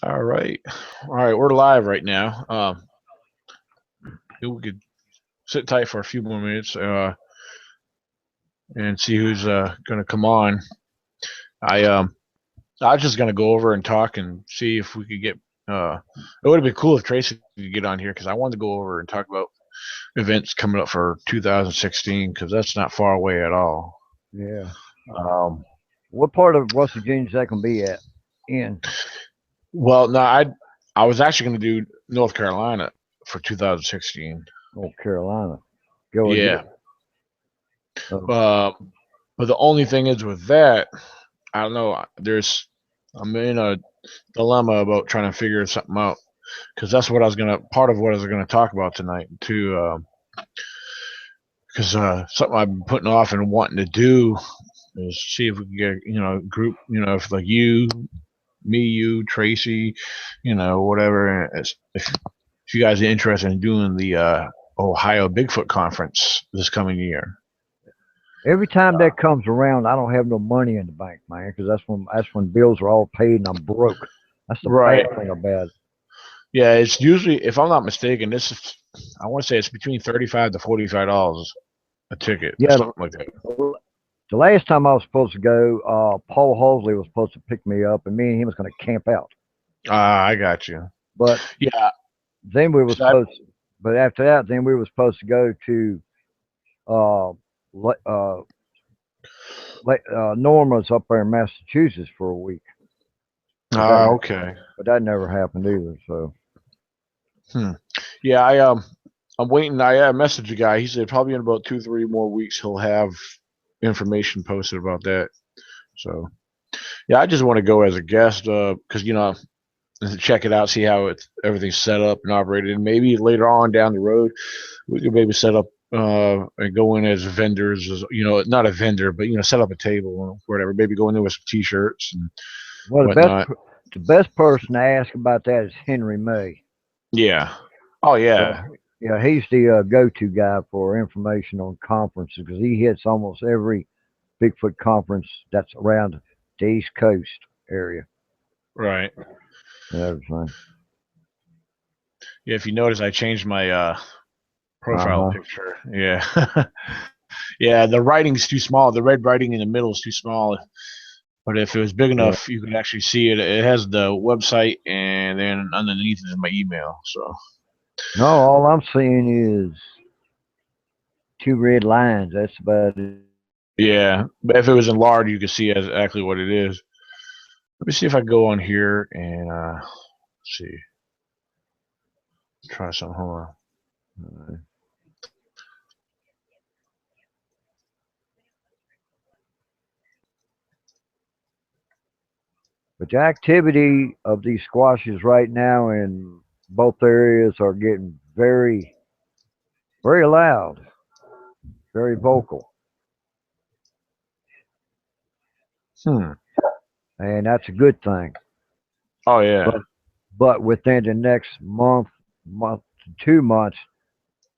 All right. All right. We're live right now. We could sit tight for a few more minutes and see who's going to come on. I I was just going to go over and talk and see if we could get. It would have been cool if Tracy could get on here because I wanted to go over and talk about events coming up for 2016 because that's not far away at all. Yeah. Um, What part of West Virginia is that gonna be at? In well, no, I was actually going to do North Carolina for 2016. North Carolina. Go again. Yeah. Oh, Uh, but the only thing is with that, I don't know. I'm in a dilemma about trying to figure something out because that's what I was gonna. Part of what I was gonna talk about tonight too. Because something I've been putting off and wanting to do is see if we can get a group. If like you, Tracy, whatever. If you guys are interested in doing the Ohio Bigfoot conference this coming year. every time that comes around, I don't have no money in the bank, man, because that's when bills are all paid and I'm broke. That's the bad Right. thing about it. Yeah, it's usually, if I'm not mistaken, this is, I want to say it's between $35 to $45 a ticket, Yeah. something like that. The last time I was supposed to go, Paul Halsley was supposed to pick me up, and me and him was going to camp out. I got you. But Yeah, then we were 'cause I, supposed. But after that, then we were supposed to go to uh, Le- uh, Norma's up there in Massachusetts for a week. But that okay. but that never happened either. So Hmm. Yeah, I'm waiting. I messaged the guy. He said probably in about 2, 3 more weeks he'll have information posted about that. So yeah, I just want to go as a guest, because check it out, see how everything's set up and operated, and maybe later on down the road we could maybe set up and go in as vendors, as not a vendor, but set up a table or whatever. Maybe go in there with some t-shirts and well, whatnot. the best person to ask about that is Henry May. Yeah. Oh Yeah, yeah. yeah, he's the go-to guy for information on conferences because he hits almost every Bigfoot conference that's around the East Coast area Right. and everything. Yeah. If you notice, I changed my Uh profile huh. picture. Yeah. Yeah. The writing's too small. The red writing in the middle is too small. But if it was big Yeah. enough, you could actually see it. It has the website, and then underneath is my email. So No, all I'm seeing is two red lines. That's about it. yeah, but if it was enlarged, you could see exactly what it is. Let me see if I go on here and see, try something. Hold on. But the activity of these squashes right now in both areas are getting very, very loud, very vocal, Hmm. and that's a good thing. Oh But yeah. but within the next month to 2 months,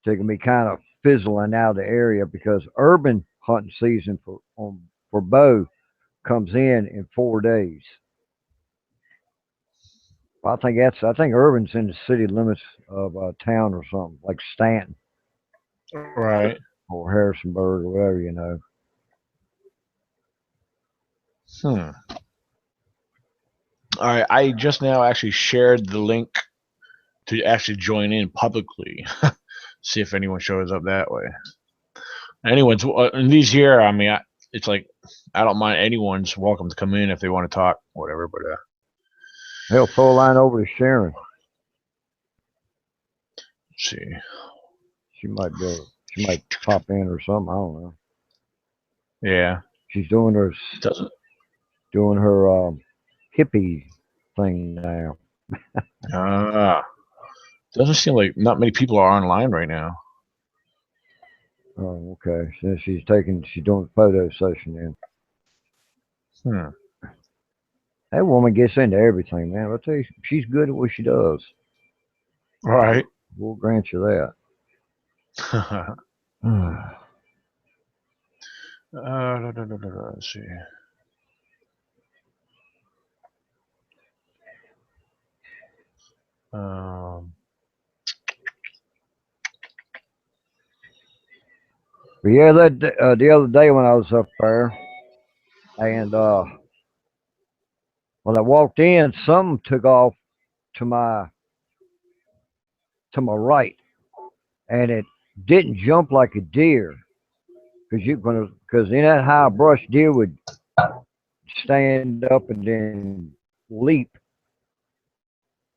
they're gonna be kind of fizzling out of the area because urban hunting season for bow comes in 4 days. I think urban's in the city limits of a town or something like Stanton Right. or Harrisonburg or whatever. Hmm. All right. I just now actually shared the link to actually join in publicly. See if anyone shows up that way. Anyone's in these here. I mean, it's like I don't mind, anyone's welcome to come in if they want to talk, whatever. But Hell, throw a line over to Sharon. let's see. She might pop in or something. I don't know. Yeah. She's Doesn't doing her hippie thing now. uh doesn't seem like not many people are online right now. Oh, okay. So she's doing a photo session then. Hmm. That woman gets into everything, man. I tell you, she's good at what she does. Right. We'll grant you that. Let's see. Um, But yeah, the other day when I was up there, and when I walked in, something took off to my right, and it didn't jump like a deer, because in that high brush, deer would stand up and then leap.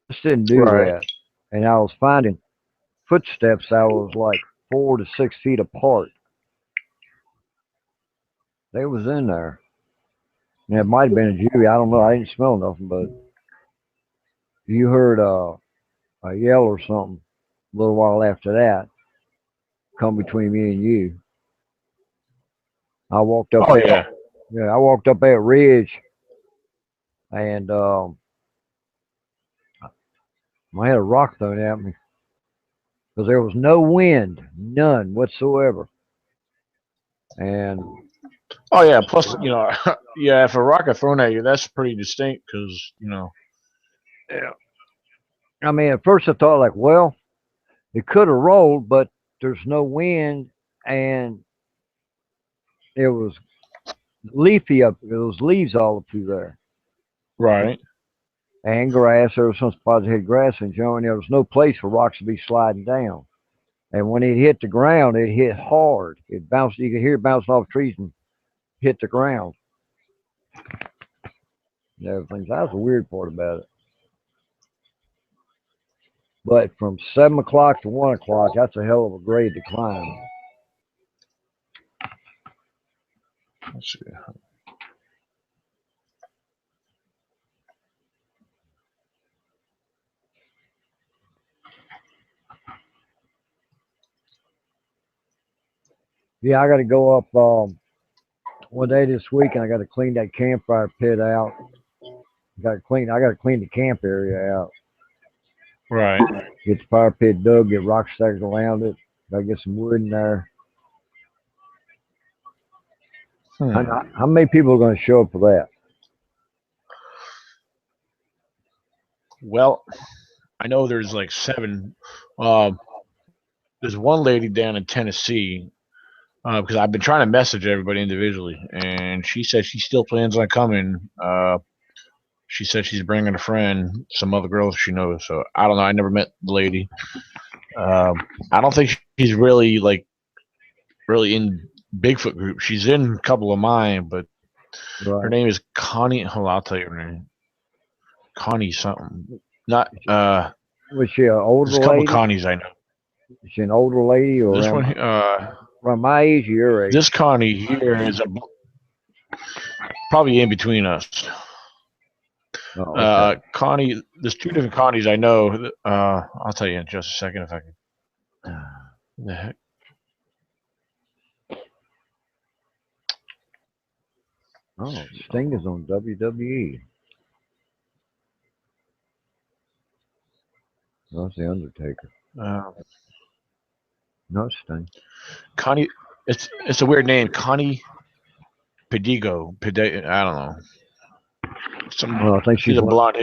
This didn't do right. that, and I was finding footsteps that was like 4 to 6 feet apart. They was in there. And it might have been a Jewy. I don't know. I didn't smell nothing, but you heard a yell or something a little while after that come between me and you. I walked up Oh that yeah. yeah, I walked up that ridge and I had a rock thrown at me because there was no wind, none whatsoever. And Oh yeah. Plus, yeah, if a rocket thrown at you, that's pretty distinct because yeah, I mean, at first I thought like, well, it could have rolled, but there's no wind and it was leafy up. There was leaves all up through there. right. And grass. There was some spots that had grass in Joe, and there was no place for rocks to be sliding down. And when it hit the ground, it hit hard. It bounced. You could hear it bouncing off trees and hit the ground and everything. So that was the weird part about it. But from 7 o'clock to 1 o'clock, that's a hell of a grade to climb. Let's see. Yeah, I got to go up one day this week, and I got to clean that campfire pit out. Got to clean. I got to clean the camp area out. Right. Get the fire pit dug. Get rock stacks around it. Got to get some wood in there. Hmm. How many people are going to show up for that? Well, I know there's like seven. Um, there's one lady down in Tennessee because I've been trying to message everybody individually, and she said she still plans on coming. She said she's bringing a friend, some other girls she knows. So I don't know. I never met the lady. I don't think she's really in Bigfoot group. She's in a couple of mine, but her Right. name is Connie. Hold on, I'll tell you her name. Connie something. Not Was she an There's a older couple lady? Connies I know. Is she an older lady or This one, around my age or your age? this Connie here is probably in between us. Oh, okay. Connie, there's two different Connies I know. I'll tell you in just a second if I can. The heck? Oh, Sting is on WWE. No, it's the Undertaker. Uh, No, it's Sting. Connie, it's a weird name. Connie Pedigo. I don't know. Well, She's a blonde.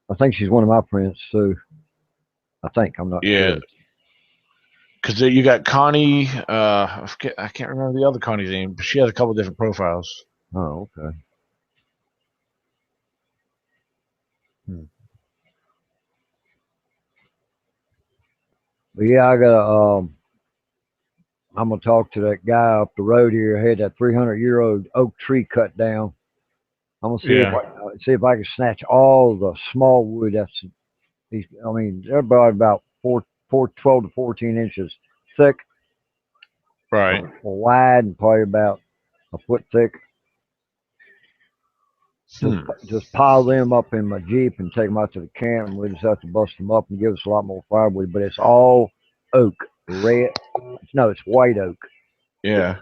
I think she's one of my friends too. I think I'm not Yeah, sure. because you got Connie. I can't remember the other Connie's name, but she has a couple different profiles. Oh, okay. Hmm. But yeah, I got. I'm gonna talk to that guy up the road here. Had that 300-year-old oak tree cut down. I'm gonna Yeah. see if I can snatch all the small wood. I mean, they're about 12 to 14 inches thick Right. or wide, and probably about a foot thick. Just Hmm. just pile them up in my Jeep and take them out to the camp, and we just have to bust them up and give us a lot more firewood. But it's all oak, red. No, it's white oak. Yeah.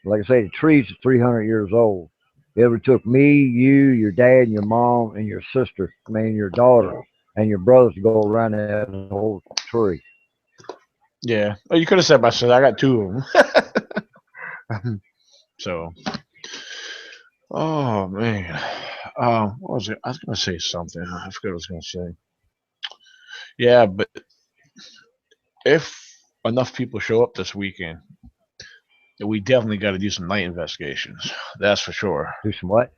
Like I say, the trees are 300 years old. It would took me, you, your dad, and your mom, and your sister, I mean your daughter, and your brothers to go around that whole tree. Yeah. Oh, you could have said my son. I got two of them. So. Oh man. What was it? I was gonna say something. I forgot what I was gonna say. Yeah, but if enough people show up this weekend, we definitely got to do some night investigations. That's for sure. Do some what?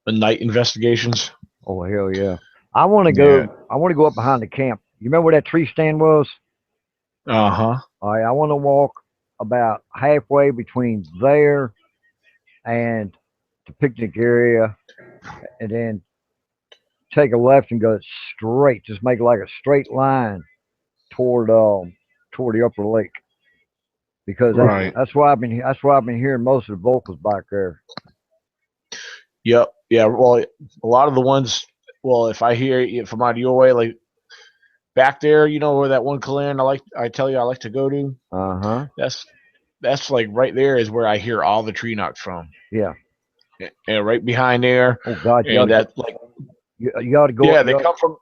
The night investigations. Oh hell yeah! I want to Yeah. go. I want to go up behind the camp. You remember where that tree stand was? Uh huh. All right, I want to walk about halfway between there and the picnic area, and then take a left and go straight. Just make like a straight line toward toward the upper lake because Right. that's why I've been hearing most of the vocals back there. Yep. Yeah. Well, a lot of the ones. Well, if I hear it from out your way, like back there, where that one clan I tell you I like to go to. Uh huh. That's that's like right there is where I hear all the tree knocks from, Yeah. and right behind there, Oh God, you ought and to go. that like You ought to go. yeah, they come from.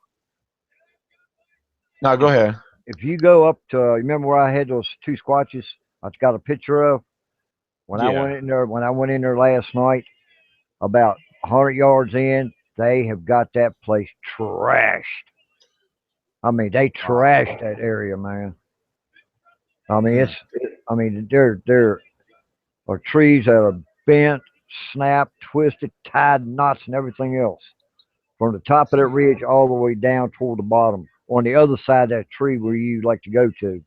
No, go ahead. If you go up to, remember where I had those two squatches? I've got a picture of when I Yeah. went in there. When I went in there last night, about 100 yards in, they have got that place trashed. I mean, they Wow. trashed that area, man. I mean, Hmm. I mean, there are trees that are bent, snapped, twisted, tied knots, and everything else from the top of that ridge all the way down toward the bottom. On the other side of that tree where you like to go to,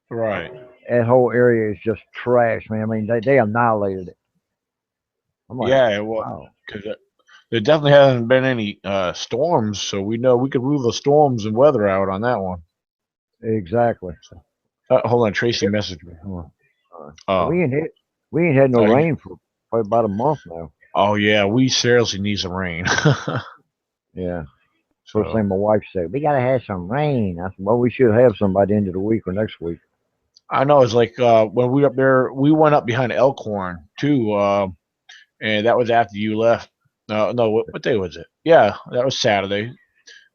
Right. that whole area is just trash, man. I mean, they annihilated it. I'm like, Yeah. Well, wow, because there definitely hasn't been any storms, so we know we could rule the storms and weather out on that one. exactly. So, hold on, Tracy messaged me. Hold on. We Oh, ain't had no I, rain for probably about a month now. oh yeah, we seriously need some rain. Yeah. First So thing my wife said, we gotta have some rain. I said, well, we should have some by the end of the week or next week. I know it's like when we were up there, we went up behind Elkhorn too, and that was after you left. No, what day was it? Yeah, that was Saturday.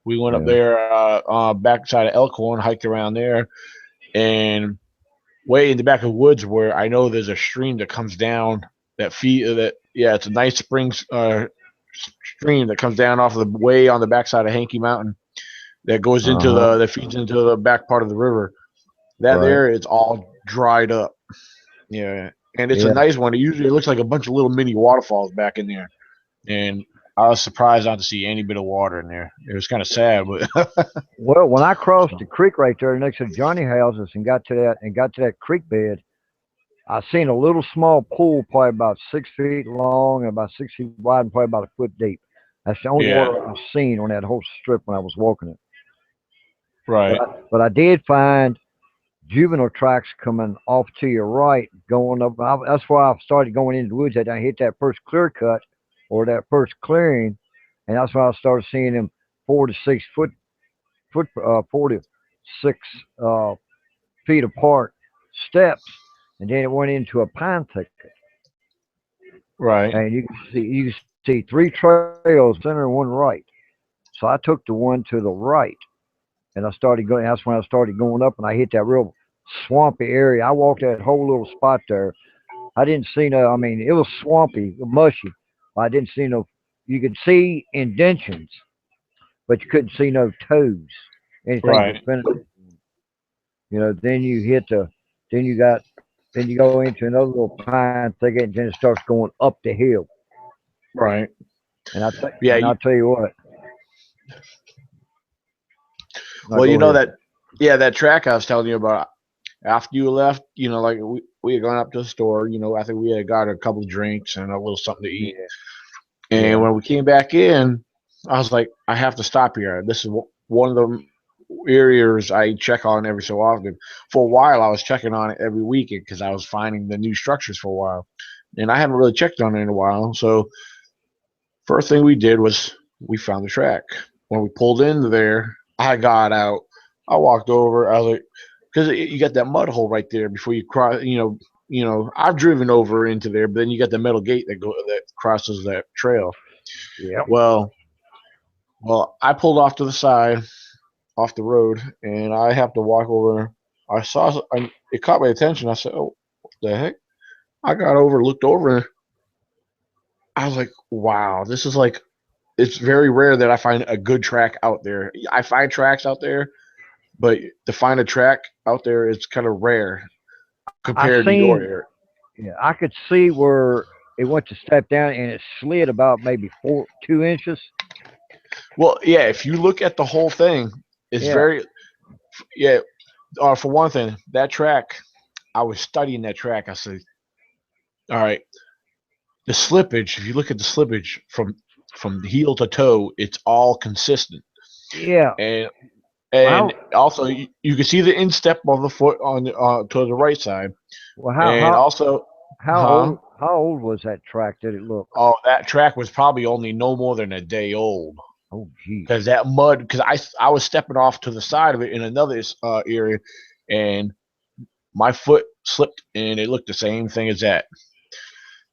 We went up Yeah. there, backside of Elkhorn, hiked around there, and way in the back of the woods where I know there's a stream that comes down that feed that yeah, it's a nice spring stream that comes down off of the way on the backside of Hankey Mountain that goes Uh into huh. the that feeds into the back part of the river. That Right. there it's all dried up. Yeah, and it's a Yeah. nice one. It looks like a bunch of little mini waterfalls back in there, and I was surprised not to see any bit of water in there. It was kind of sad, but Well, when I crossed the creek right there next to Johnny houses and got to that creek bed, I seen a little small pool, probably about 6 feet long and about 6 feet wide, and probably about a foot deep. That's the only yeah, water I've seen on that whole strip when I was walking it. right, But I did find juvenile tracks coming off to your right, going up. That's why I started going into the woods. I hit that first clear cut or that first clearing, and that's when I started seeing them 4 to 6 feet apart steps, and then it went into a pine thicket, right, and you can see three trails, center and one right. So I took the one to the right, and I started going. That's when I started going up, and I hit that real swampy area. I walked that whole little spot there. I didn't see no. I mean, it was swampy, mushy. I didn't see no. You could see indentions, but you couldn't see no toes, anything right, definitive. Then you hit the. Then you got. Then you go into another little pine thicket, and then it starts going up the hill. right. Yeah, And I tell you what. Now well, go ahead. that yeah, that track I was telling you about after you left, like we had gone up to the store, I think we had got a couple of drinks and a little something to eat. Yeah. And Yeah. when we came back in, I was like, I have to stop here. This is one of the areas I check on every so often. For a while, I was checking on it every weekend because I was finding the new structures for a while, and I hadn't really checked on it in a while. So first thing we did was we found the track. When we pulled into there, I got out. I walked over. I was like, because you got that mud hole right there before you cross. I've driven over into there, but then you got the metal gate that crosses that trail. Yep. Well, I pulled off to the side, off the road, and I have to walk over. It caught my attention. I said, "Oh, what the heck?" I got over, looked over. I was like, "Wow, it's very rare that I find a good track out there. I find tracks out there, but to find a track out there is kind of rare I compared to your seen, area. yeah, I could see where it went to step down and it slid about maybe 2 inches. Well, yeah, if you look at the whole thing, it's Yeah, very yeah. For one thing, that track, I was studying that track. I said, all right, the slippage. If you look at the slippage from heel to toe, it's all consistent, yeah. and Well, and also you can see the instep of the foot on to the right side, well, and also, huh? how old was that track? Did it look? Oh, that track was probably only no more than a day old. Oh, geez. Because that mud, because I was stepping off to the side of it in another area, and my foot slipped, and it looked the same thing as that.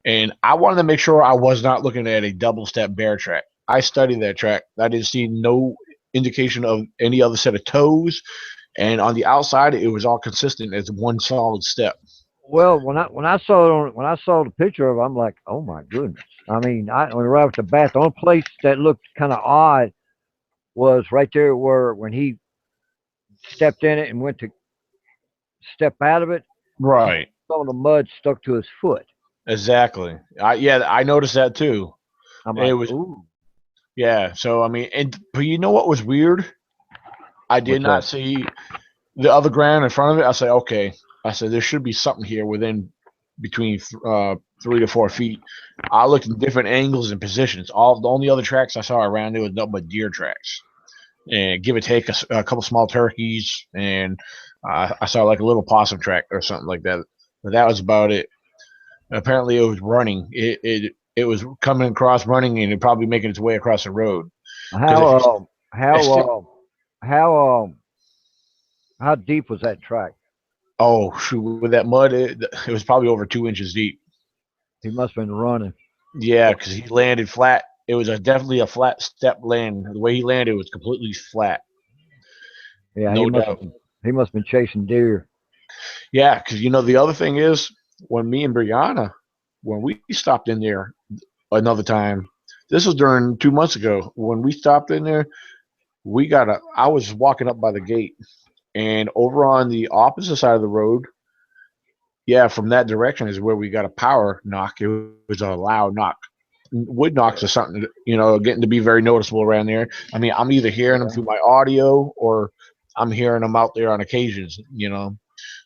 And I wanted to make sure I was not looking at a double step bear track. I studied that track. I didn't see no indication of any other set of toes, and on the outside, it was all consistent as one solid step. Well, when I saw the picture of it, I'm like, oh my goodness. I mean, I when right off the bat, the only place that looked kind of odd was right there where when he stepped in it and went to step out of it, Right. some of the mud stuck to his foot. Exactly. Yeah, I noticed that too. I'm It like, was ooh, yeah. So I mean, and but you know what was weird? I did what's not that? see the other ground in front of it. I said, okay. I said there should be something here within between 3 to 4 feet. I looked in different angles and positions. All the only other tracks I saw around it was nothing but deer tracks, and give or take a couple small turkeys, and I saw like a little possum track or something like that. But that was about it. Apparently, it was running. It was coming across running, and it probably making its way across the road. Because How if you how deep was that track? oh shoot, with that mud, it was probably over 2 inches deep. He must have been running. Yeah, because he landed flat. It was definitely a flat step land. The way he landed was completely flat, Yeah, no doubt. he must have been chasing deer. Yeah, because the other thing is when me and Brianna, when we stopped in there another time, this was during 2 months ago. When we stopped in there, I was walking up by the gate, and over on the opposite side of the road, yeah, from that direction is where we got a power knock. It was a loud knock. Wood knocks are something getting to be very noticeable around there. I mean, I'm either hearing them Yeah, through my audio or I'm hearing them out there on occasions.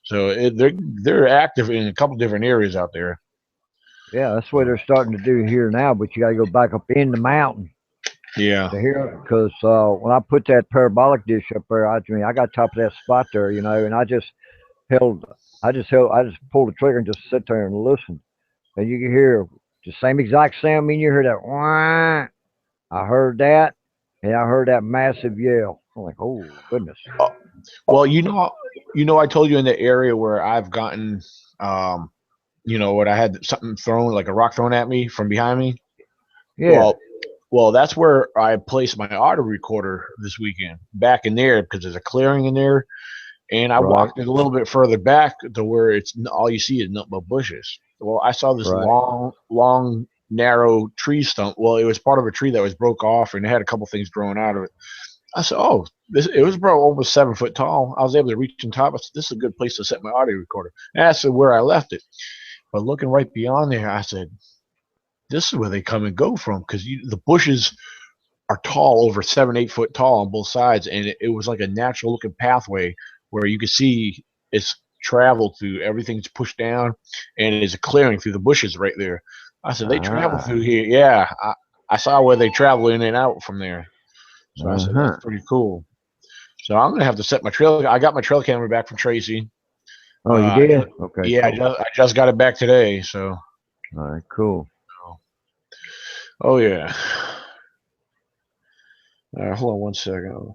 So they're active in a couple different areas out there. yeah, that's what they're starting to do here now. But you got to go back up in the mountain Yeah, to hear because when I put that parabolic dish up there, I got top of that spot there, and held, I just pulled the trigger and just sit there and listen, and you can hear the same exact sound. I mean, you hear that. Wah! I heard that, and I heard that massive yell. I'm like, oh goodness. well, I told you in the area where I've gotten, um, what I had something thrown, like a rock thrown at me from behind me. Yeah, Well, that's where I placed my auto recorder this weekend, back in there because there's a clearing in there, and I right, walked it a little bit further back to where it's all you see is nothing but bushes. Well, I saw this right. long, long, narrow tree stump. Well, it was part of a tree that was broke off, and it had a couple things growing out of it. I said, "Oh, it was probably almost 7 foot tall." I was able to reach on top. I said, "This is a good place to set my audio recorder." And I said where I left it, but looking right beyond there, I said, "This is where they come and go from," because the bushes are tall, over 7, 8 foot tall on both sides, and it was like a natural looking pathway where you could see it's traveled through. Everything's pushed down, and there's a clearing through the bushes right there. I said they travel Ah, through here. Yeah, I saw where they travel in and out from there. So I said that's uh-huh. pretty cool. So I'm gonna have to set my trail. I got my trail camera back from Tracy. Oh, you did? Okay, Yeah, cool. I just got it back today. So, All right, cool. oh yeah. Hold on one second.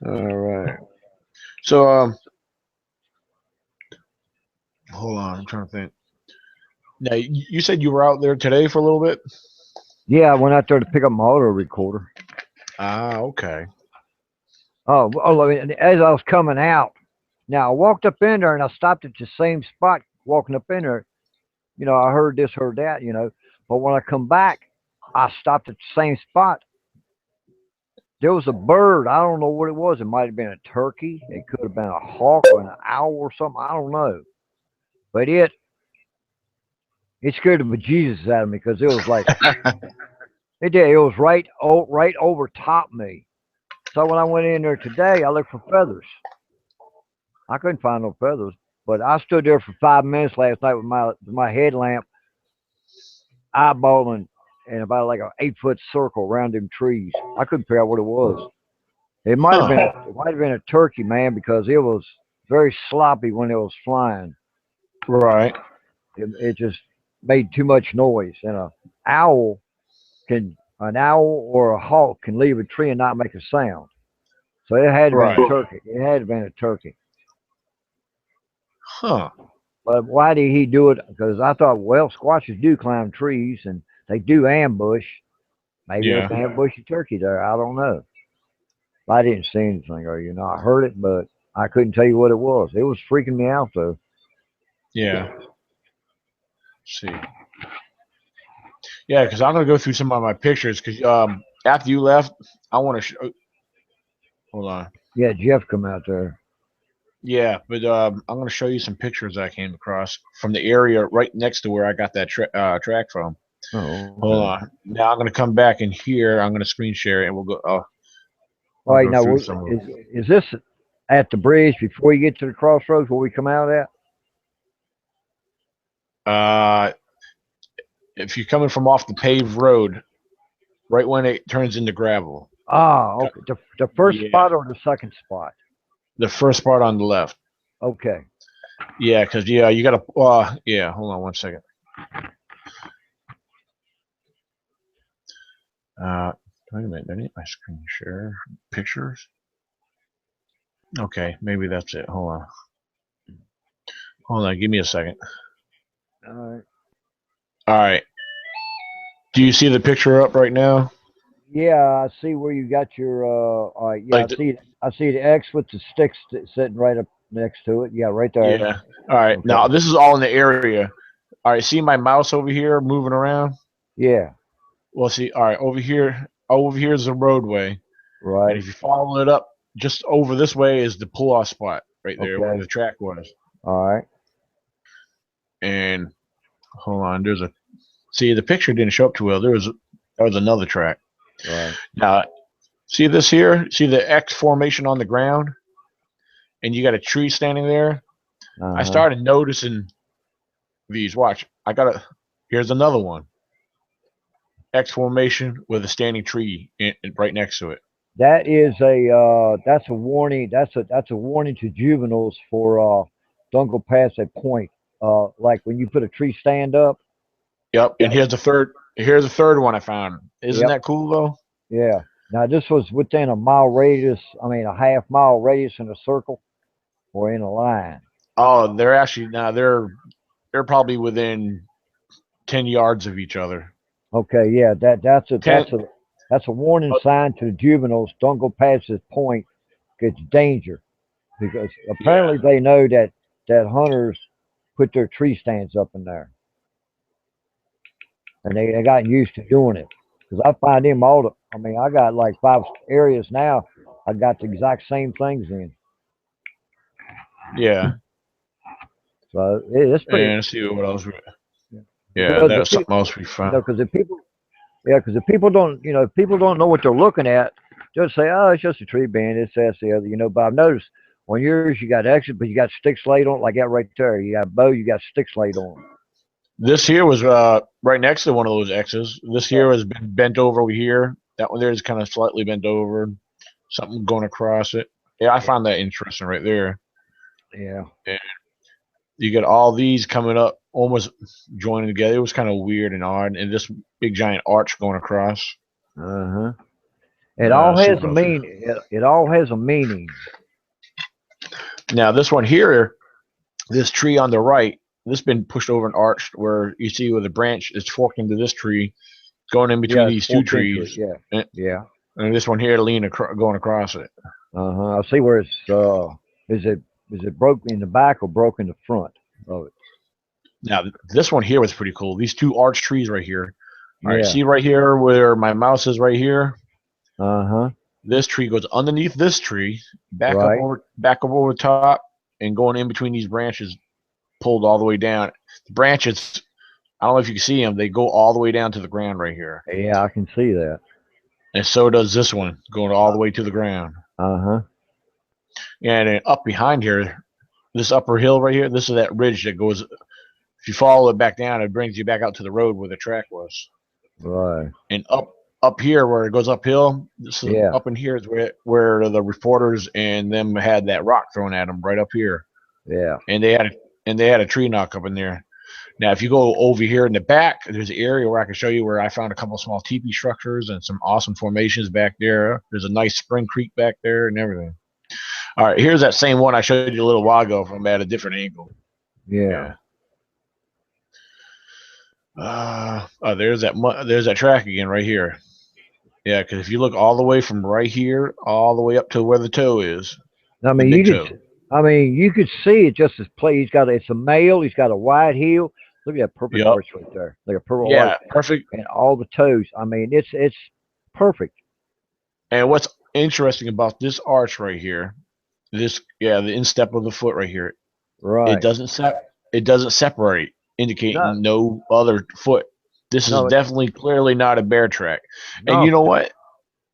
All right. So hold on. I'm trying to think. Now you said you were out there today for a little bit. Yeah, I went out there to pick up my auto recorder. Ah, okay. I mean, as I was coming out, now I walked up in there and I stopped at the same spot walking up in there. I heard this, heard that, But when I come back, I stopped at the same spot. There was a bird. I don't know what it was. It might have been a turkey. It could have been a hawk or an owl or something. I don't know. But it scared the bejesus out of me because it was like it did. It was right over top me. So when I went in there today, I looked for feathers. I couldn't find no feathers. But I stood there for 5 minutes last night with my headlamp eyeballing in about like an 8 foot circle around them trees. I couldn't figure out what it was. Huh. It might have been a turkey, man, because it was very sloppy when it was flying. Right. It just made too much noise. And owl an owl or a hawk can leave a tree and not make a sound. So it had to been a Right. turkey. It had to been a turkey. Huh. But why did he do it? Because I thought, well, squatches do climb trees and they do ambush. Maybe there's Yeah. an ambushy turkey there. I don't know. I didn't see anything, or I heard it, but I couldn't tell you what it was. It was freaking me out though. Yeah. Let's see. Yeah, because I'm gonna go through some of my pictures. Because after you left, I want to show. Hold on. Yeah, Jeff come out there. Yeah, but I'm gonna show you some pictures I came across from the area right next to where I got that track from. Oh, Hold okay. on. Now I'm gonna come back in here. I'm gonna screen share it, and we'll go. All I'll right, go now through some of is this at the bridge before you get to the crossroads where we come out at? them. If you're coming from off the paved road, right when it turns into gravel. Ah, okay. The first Yeah, spot or the second spot? the first part on the left. Okay. Yeah, because you gotta. Yeah. Hold on one second. Wait a minute. I need my screen share pictures. Okay, maybe that's it. Hold on. Hold on. Give me a second. All right. All right. Do you see the picture up right now? Yeah, I see where you got your. All right. Yeah, Like, I see the X with the sticks sitting right up next to it. Yeah, right there. yeah. All right. Now Okay. this is all in the area. All right. See my mouse over here moving around. Yeah. Well, see. All right. Over here. Over here is the roadway, and Right. if you follow it up, just over this way is the pull-off spot right there where Okay. the track was. All right. And hold on. There's a. See, the picture didn't show up too well. There was another track. Right. Now, see this here? See the X formation on the ground, and you got a tree standing there. Uh I huh. started noticing these. Watch, I got a. Here's another one. X formation with a standing tree right next to it. That's a warning. That's a warning to juveniles for don't go past that point. Like when you put a tree stand up. Yep. And That, here's the third. Here's the third one I found. Isn't yep. that cool though? Yeah. Now this was within a mile radius. I mean, a half mile radius in a circle or in a line. Oh, they're actually now they're probably within 10 yards of each other. Okay. Yeah. Ten. That's a warning sign to the juveniles. Don't go past this point. It's danger because Yeah. apparently they know that hunters put their tree stands up in there, and they got used to doing it. Because I find them all. I mean, I got like 5 areas now. I got the exact same things in. Yeah. So it's pretty. And let's see what else. Yeah, Because that the was people, something else we found. because the people, yeah, because if people don't, if people don't know what they're looking at, they'll say, "Oh, it's just a tree band. It's that's the other." But I've noticed on yours you got exit, but you got sticks laid on, like that right there. You got bow, you got sticks laid on. This here was right next to one of those X's. This Yeah, here has been bent over here. That one there is kind of slightly bent over. Something going across it. Yeah, I yeah, found that interesting right there. yeah. And you get all these coming up, almost joining together. It was kind of weird and odd, and this big giant arch going across. Uh huh. It all See has what a else. meaning. It all has a meaning. Now this one here, this tree on the right, this been pushed over and arched where you see where the branch is forking to this tree, going in between Yeah, it's these two forked into it. trees. Yeah, And yeah. and this one here going across it. I see where it's. Is it broken in the back or broken in the front of it? Now, this one here was pretty cool. These two arch trees right here. All right, Yeah. see right here where my mouse is right here. Uh huh. This tree goes underneath this tree, Right. back up over the top, and going in between these branches, pulled all the way down. The branches, I don't know if you can see them. They go all the way down to the ground right here, Yeah, I can see that. and so does this one, going all the way to the ground. Uh huh. And then up behind here, this upper hill right here, this is that ridge that goes. If you follow it back down, it brings you back out to the road where the track was. Right. And up here where it goes uphill, this is Yeah. up in here is where the reporters and them had that rock thrown at them right up here, Yeah. and they had a tree knock up in there. Now, if you go over here in the back, there's an area where I can show you where I found a couple small teepee structures and some awesome formations back there. There's a nice spring creek back there and everything. All right, here's that same one I showed you a little while ago from at a different angle. Yeah. Yeah. There's that track again right here. Yeah, because if you look all the way from right here all the way up to where the toe is, I the mean, big toe. you could see it just as plain. It's a male. He's got a wide heel. Look at that perfect Yep. arch right there. Like a purple arch Yeah, perfect. and all the toes. I mean, it's perfect. And what's interesting about this arch right here, the instep of the foot right here, it Right. doesn't it doesn't separate, No, indicating no other foot. This is no, definitely clearly not a bear track. And you no. know what?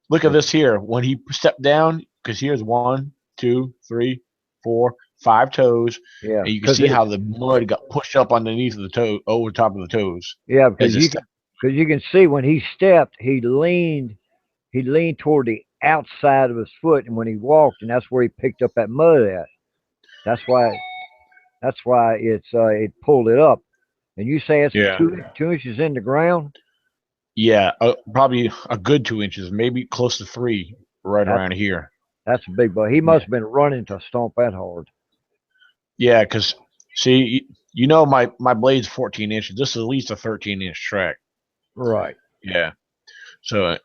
Look at It's, this here. When he stepped down, because here's 1, 2, 3, 4, 5 toes, yeah, and you can because see how the mud got pushed up underneath of the toe, over top of the toes, yeah, as it stepped. because you can see when he stepped, he leaned toward the outside of his foot, and when he walked, and that's where he picked up that mud at. That's why it pulled it up. And you say it's Yeah, 2 inches in the ground. yeah, probably a good 2 inches, maybe close to three, right That's around here. that's a big buck. He must Yeah, have been running to stomp that hard. yeah, because see, you know my blade's 14 inches. This is at least a 13-inch track. Right, Yeah, so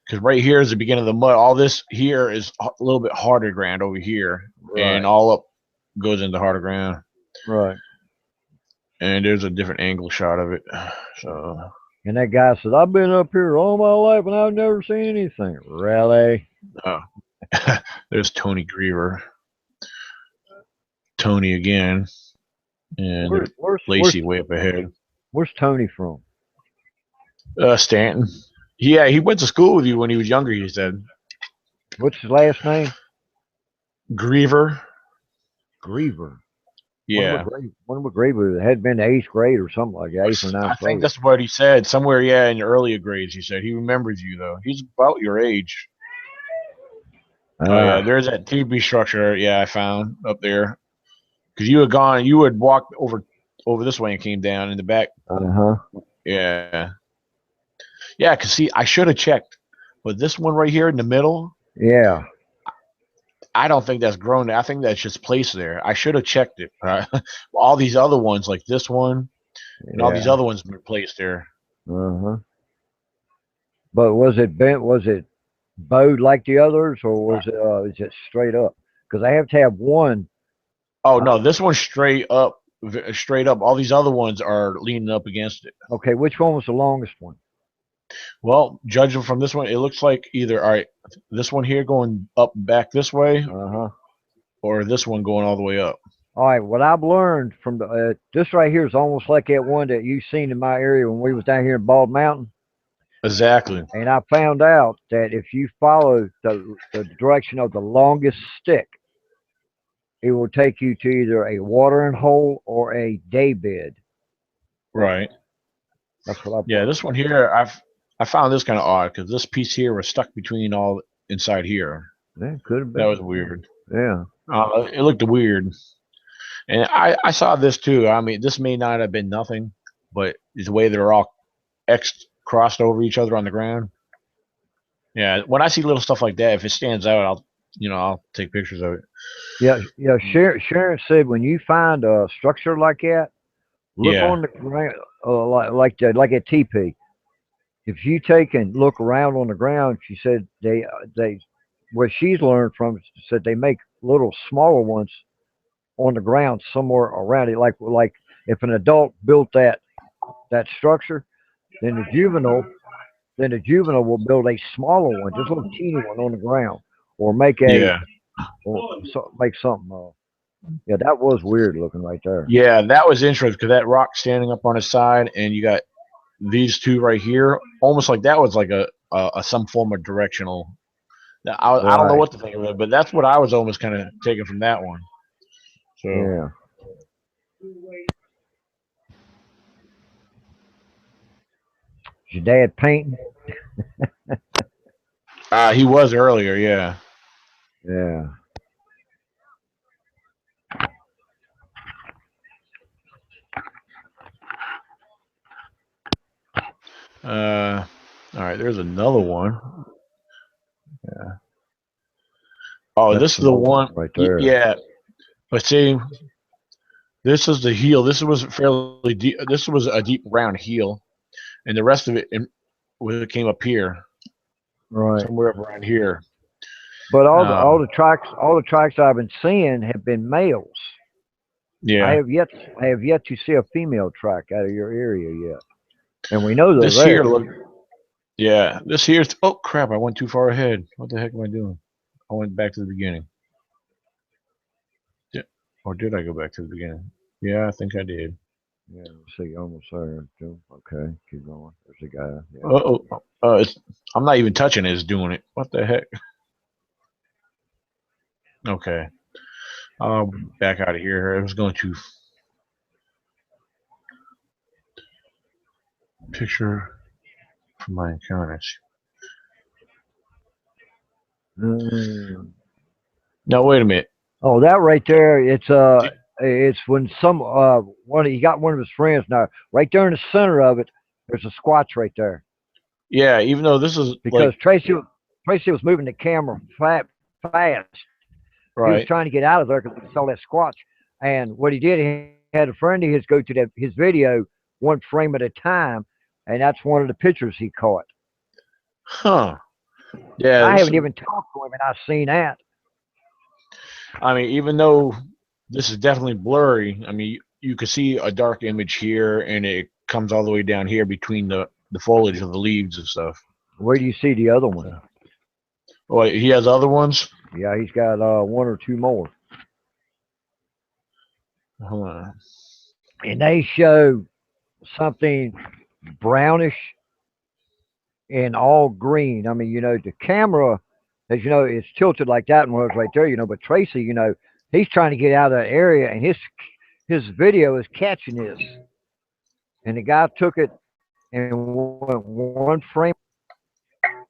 because right here is the beginning of the mud. All this here is a little bit harder ground over here, and right, all up goes into harder ground. right. And there's a different angle shot of it. So, And that guy said, "I've been up here all my life and I've never seen anything." Really? uh, there's Tony Griever, Tony again, and Where's where's where's Lacey way up ahead. where's Tony from? Stanton. Yeah, he went to school with you when he was younger. He said What's his last name? Griever. Griever. Yeah, Wonder what Griever had been to eighth grade or something like that, eighth or I ninth think grade. that's what he said somewhere. Yeah, in the earlier grades, he said he remembers you though. He's about your age. Oh yeah, Ah, there's that TB structure. Yeah, I found up there because you had gone, you had walked over this way and came down in the back. uh-huh. Yeah, yeah. Cause see, I should have checked, but this one right here in the middle, Yeah, I don't think that's grown. I think that's just placed there. I should have checked it. All these other ones, like this one and all these yeah, other ones, were placed there. uh-huh. But was it bent? Was it bowed like the others, or is it straight up? Because I have to have one. Oh Uh, no, this one's straight up, straight up. All these other ones are leaning up against it. okay, which one was the longest one? Well, judging from this one, it looks like either all right, this one here going up back this way, Uh huh. or this one going all the way up. All right, what I've learned from this right here is almost like that one that you seen in my area when we was down here in Bald Mountain, Exactly. and I found out that if you follow the direction of the longest stick, it will take you to either a watering hole or a day bed. Right. That's what I've Yeah, learned. this one here, I found this kind of odd because this piece here was stuck between all inside here. Yeah, could have That been. was weird. Yeah. It looked weird, and I saw this too. I mean, this may not have been nothing, but the way they're all X crossed over each other on the ground. Yeah, when I see little stuff like that, if it stands out, I'll take pictures of it. Yeah, yeah. Sharon said when you find a structure like that, look Yeah, on the ground, like a teepee. if you take and look around on the ground, she said they what she's learned from said they make little smaller ones on the ground somewhere around it, like if an adult built that structure, then the juvenile then the juvenile will build a smaller one, just a little teeny one on the ground, or Yeah. make something. Yeah, that was weird looking right there. Yeah, that was interesting because that rock standing up on his side, and you got these two right here, almost like that was like a some form of directional. I don't know Right. what to think of it, but that's what I was almost kind of taking from that one. So Yeah. Is your dad painting? he was earlier, yeah. Yeah. All right, there's another one. Yeah. Oh, That's this is some the old one. right there. Yeah, but see, this is the heel. This was fairly deep. This was a deep round heel, and the rest of it came up here, Right. somewhere up around here. But Uh, all the tracks I've been seeing have been males. I yeah. have yet I have yet to see a female track out of your area yet, and we know they're This here there. look. Yeah, this here's. Oh crap! I went too far ahead. What the heck am I doing? I went back to the beginning. Or did I go back to the beginning? Yeah, I think I did. Yeah, see, almost there too. Okay, keep going. There's a guy. Yeah. Oh, I'm not even touching it. It's doing it. What the heck? Okay, I'll back out of here. I was going to picture from my encounters. Mm. Now wait a minute. Oh, that right there. D- It's when he got one of his friends. Now, right there in the center of it, there's a squatch right there Yeah, even though this is because like Tracy was moving the camera fast. He was right. trying to get out of there because he saw that squatch. And what he did, he had a friend of his go to his video one frame at a time, and that's one of the pictures he caught. Huh. And Yeah, I this haven't is. even talked to him, and I've seen that. I mean, even though this is definitely blurry, I mean, you can see a dark image here, and it comes all the way down here between the foliage of the leaves and stuff. Where do you see the other one? So, oh, he has other ones. Yeah, he's got one or two more, Hold on. and they show something brownish and all green. I mean, the camera, as you know, it's tilted like that one was right there. But Tracy, he's trying to get out of that area, and his video is catching this. And the guy took it and went one frame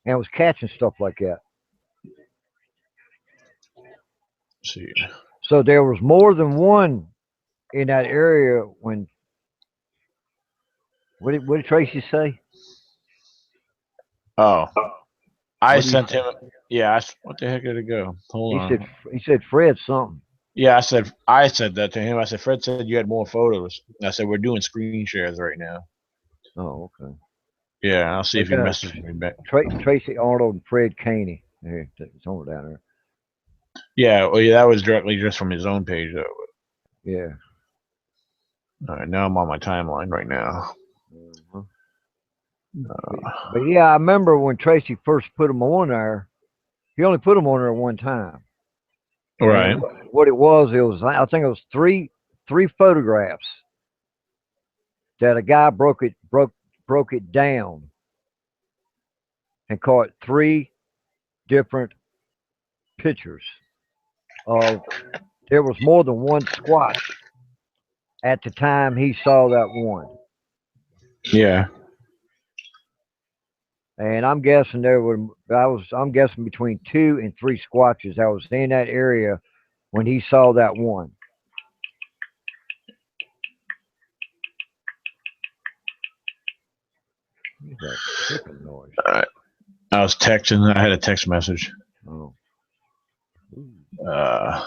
and was catching stuff like that. Let's see. So there was more than one in that area when. What did Tracy say? Oh, I What do you sent say? him. Yeah. What the heck did it go? Hold He said on. he said Fred something. Yeah, I said that to him. I said Fred said you had more photos. I said we're doing screen shares right now. Oh, okay. Yeah, I'll see We if he got messages me back. Tracy Arnold and Fred Caney. Here, it's over down there. Yeah, well, yeah, that was directly just from his own page though. Yeah. All right, now I'm on my timeline right now. Uh-huh. Uh, But yeah, I remember when Tracy first put them on there. He only put them on there one time, all and right. what it was I think it was three photographs that a guy broke it down and caught three different pictures of. There was more than one squatch at the time he saw that one. Yeah. And I'm guessing between two and three squatches that was in that area when he saw that one. What's that clicking noise? All right. I was texting. I had a text message. Oh. Uh,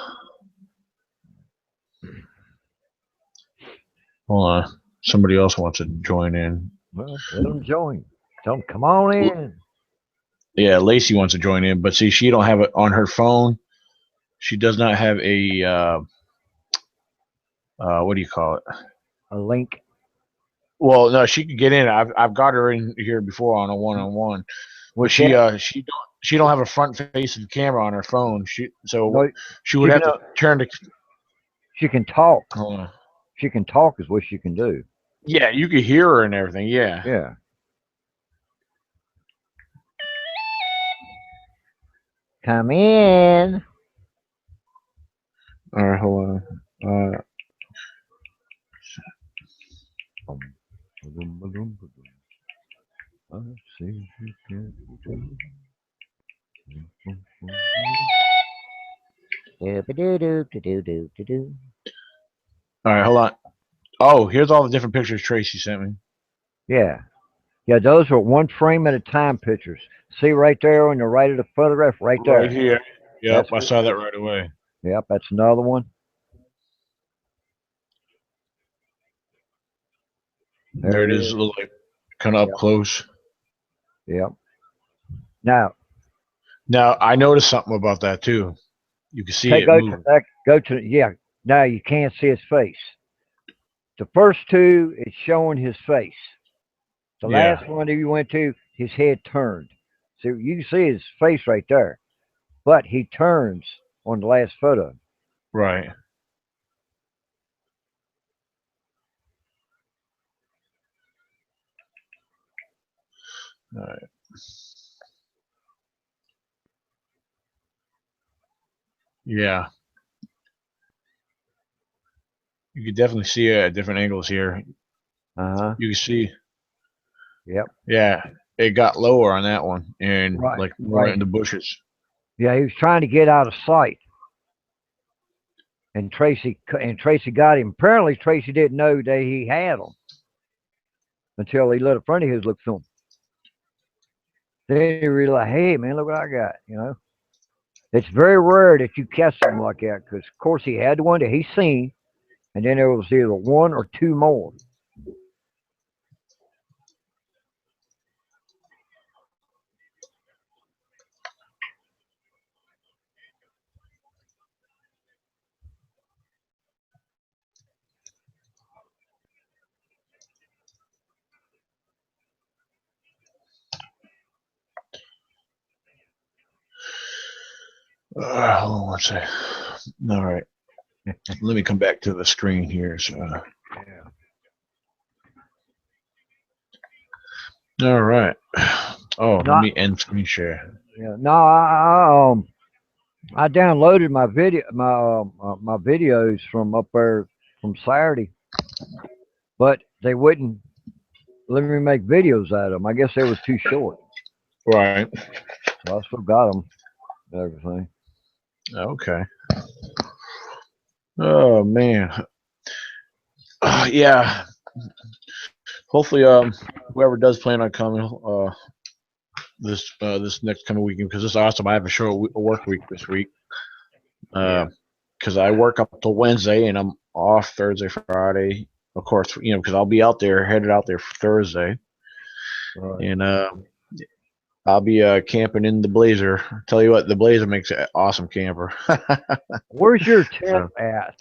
Hold on. Somebody else wants to join in. Well, let him join. Tell them, come on in. Yeah, Lacey wants to join in, but see, she don't have it on her phone. She does not have a what do you call it? A link. Well, no, she could get in. I've got her in here before on a one-on-one, but Well, see, she don't have a front facing camera on her phone. So no, she would she have can to turn to. she can talk. Hold on. She can talk is what she can do. Yeah, you could hear her and everything. Yeah. Yeah. Come in. All right, hold on. I see you can do. All right, hold on. Oh, here's all the different pictures Tracy sent me. Yeah. Yeah, those are one frame at a time pictures. See right there on the right of the photograph, right Right there. here. Yep, That's I saw that right away. yep, that's another one. There There it it is, is. like kind of up Yep. close. Yep. Now Now I noticed something about that too. You can see it go to move. that. Go to yeah. Now you can't see his face. The first two, it's showing his face. The Yeah, last one that you went to, his head turned. So you can see his face right there, but he turns on the last photo. right. All right. Yeah, you can definitely see it at different angles here. Uh huh. You can see, Yep. yeah, it got lower on that one and Right. like more Right. in the bushes. Yeah, he was trying to get out of sight, and Tracy got him. Apparently, Tracy didn't know that he had him until he let a friend of his look through him. Then he realized, hey man, look what I got. It's very rare that you catch something like that because, of course, he had the one that he seen, and then there was either one or two more. Hold on one sec. All right, let me come back to the screen here. So, Yeah. all right. Oh, let Not. me end screen share. Yeah. No, I downloaded my videos from up there from Saturday, but they wouldn't let me make videos out of them. I guess they was too short, Right. so I still got them and everything. Okay. Oh man. Yeah. Hopefully, whoever does plan on coming, this next coming weekend, because it's awesome. I have a short work week this week. Yeah. Because I work up till Wednesday and I'm off Thursday, Friday. Of course, because I'll be out there, headed out there for Thursday, Right. and I'll be camping in the Blazer. Tell you what, the Blazer makes an awesome camper. Where's your tent So, at?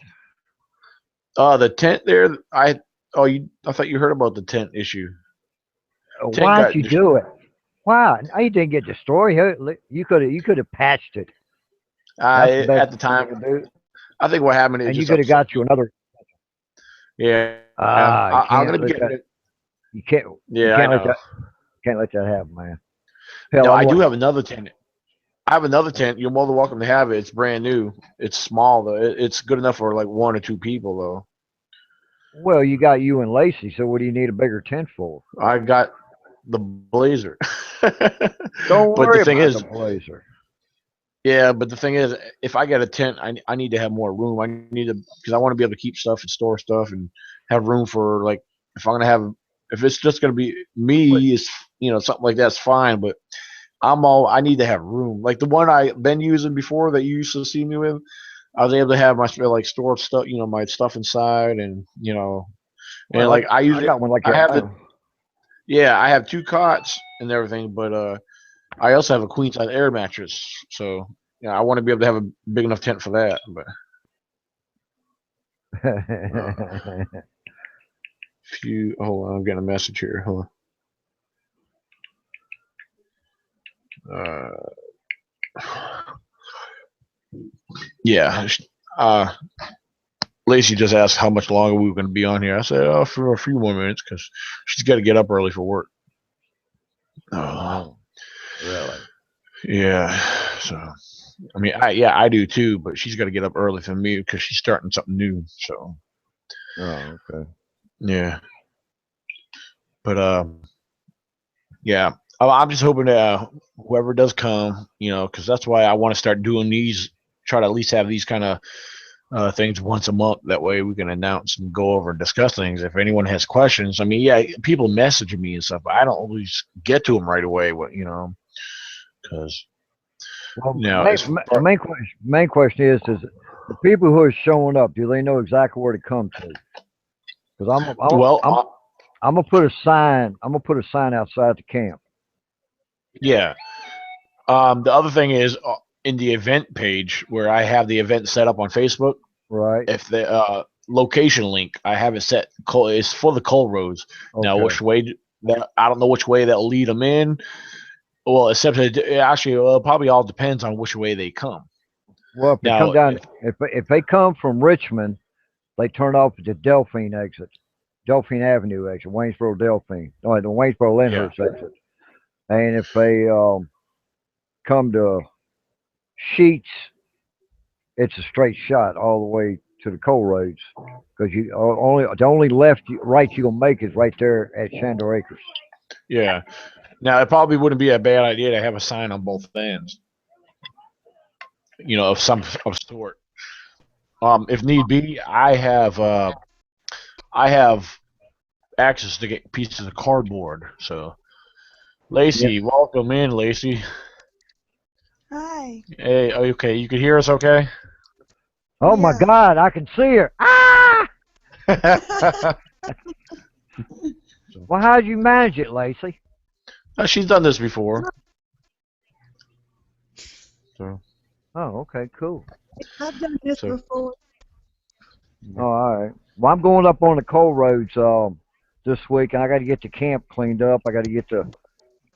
the tent there, I thought you heard about the tent issue. Tent Why'd got you do it? Why? You didn't get the story. You could have patched it. That's the best at the thing you time. could do. I think what happened, it And you just could have upset got you me. another. Yeah, You I'm can't gonna let get that. it. You can't. You Yeah, I can't let know. that. Can't let that happen, man. Hell, No, I I do want. have another tent. I have another tent. You're more than welcome to have it. It's brand new. It's small though. It's good enough for like one or two people though. Well, you got you and Lacey. So what do you need a bigger tent for? I got the Blazer. Don't But the worry thing about the is, Blazer. yeah. But the thing is, if I get a tent, I need to have more room. I need to because I want to be able to keep stuff and store stuff and have room for like if I'm gonna have if it's just gonna be What? me, is something like that's fine. But I need to have room. Like the one I've been using before that you used to see me with. I was able to have my like stored stuff, my stuff inside, and Well, like I I usually got one like I that have the now. Yeah, I have 2 cots and everything, but I also have a queen size air mattress. So yeah, I want to be able to have a big enough tent for that. But if you hold on, I'm getting a message here. Hold on. Yeah. Uh, Lacey just asked how much longer we were going to be on here. I said, oh, for a few more minutes because she's got to get up early for work. Oh, really? yeah. So, I mean, I do too, but she's got to get up early for me because she's starting something new. So, Oh, okay. yeah. But, yeah. I'm just hoping that whoever does come, because that's why I want to start doing these, try to at least have these kind of things once a month. That way we can announce and go over and discuss things. If anyone has questions, I mean, yeah, people message me and stuff, but I don't always get to them right away. Because Well, it's main question is the people who are showing up, do they know exactly where to come to? Because well, I'm gonna put a sign. I'm gonna put a sign outside the camp. yeah. The other thing is in the event page where I have the event set up on Facebook. Right. If the location link, I have it set. It's for the coal roads. Okay. Now, which way? I don't know which way that'll lead them in. Well, except it actually, it probably all depends on which way they come. Well, if they come Now, down, if they come from Richmond, they turn off at the Delphine exit, Delphine Avenue exit, Waynesboro Delphine, no, the Waynesboro yeah, Lyndhurst exit. And if they come to Sheets, it's a straight shot all the way to the coal roads because the only right you gonna make is right there at Shandor Acres. yeah. Now, it probably wouldn't be a bad idea to have a sign on both ends, of some of sort. If need be, I have access to get pieces of cardboard. So, Yeah. Lacey, welcome in, Lacey. Hi. Hey, okay, you can hear us, okay? Oh my Yeah. God, I can see her. Ah! Well, how'd you manage it, Lacey? She's done this before. So, Oh, okay, cool. I've done this so before. Oh, all right. Well, I'm going up on the coal roads this week, and I got to get the camp cleaned up. I got to get the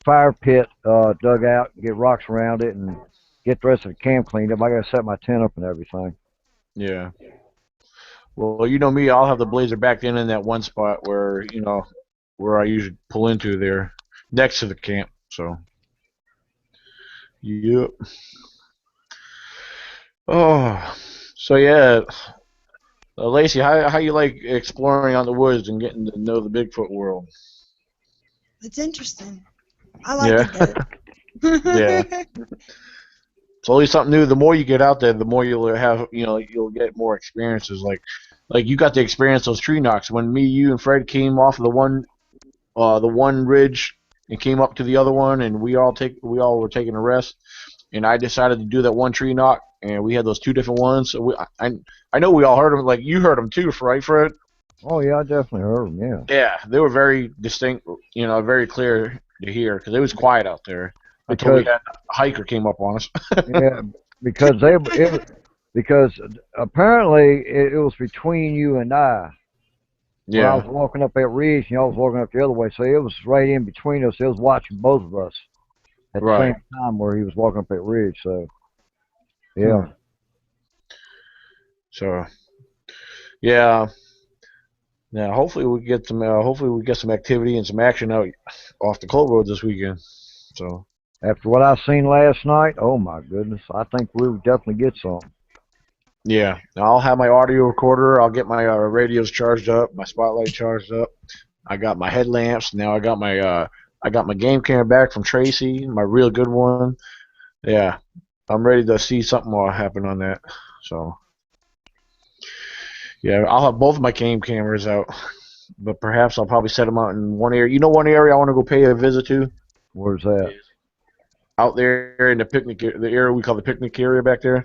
fire pit dug out, get rocks around it, and get the rest of the camp cleaned up. I got to set my tent up and everything. yeah. Well, you know me, I'll have the blazer back in that one spot where I usually pull into there, next to the camp. So, yep. Oh, so yeah, Lacey, how you like exploring on the woods and getting to know the Bigfoot world? It's interesting. I like Yeah, it though. yeah. It's always something new. The more you get out there, the more you'll have, you'll get more experiences. Like you got to experience those tree knocks when me, you, and Fred came off of the one ridge and came up to the other one, and we all were taking a rest, and I decided to do that one tree knock, and we had those 2 different ones. So I know we all heard them. Like you heard them too, right, Fred? Oh yeah, I definitely heard them. Yeah. Yeah, they were very distinct. Very clear to hear because it was quiet out there until we Because had a hiker came up on us. yeah, because because apparently it was between you and I. When I was Yeah, walking up that ridge and y'all was walking up the other way, so it was right in between us. It was watching both of us at the right. same time where he was walking up that ridge. So Hmm. yeah. So yeah, now hopefully we get some activity and some action out off the cold road this weekend. So After what I seen last night, oh my goodness, I think we'll definitely get some. yeah, I'll have my audio recorder. I'll get my radios charged up, my spotlight charged up. I got my headlamps. Now I got my game camera back from Tracy, my real good one. Yeah, I'm ready to see something more happen on that. So yeah, I'll have both of my game cameras out, but perhaps I'll probably set them out in one area. You know, one area I want to go pay a visit to Where's that? out there in the area we call the picnic area back there.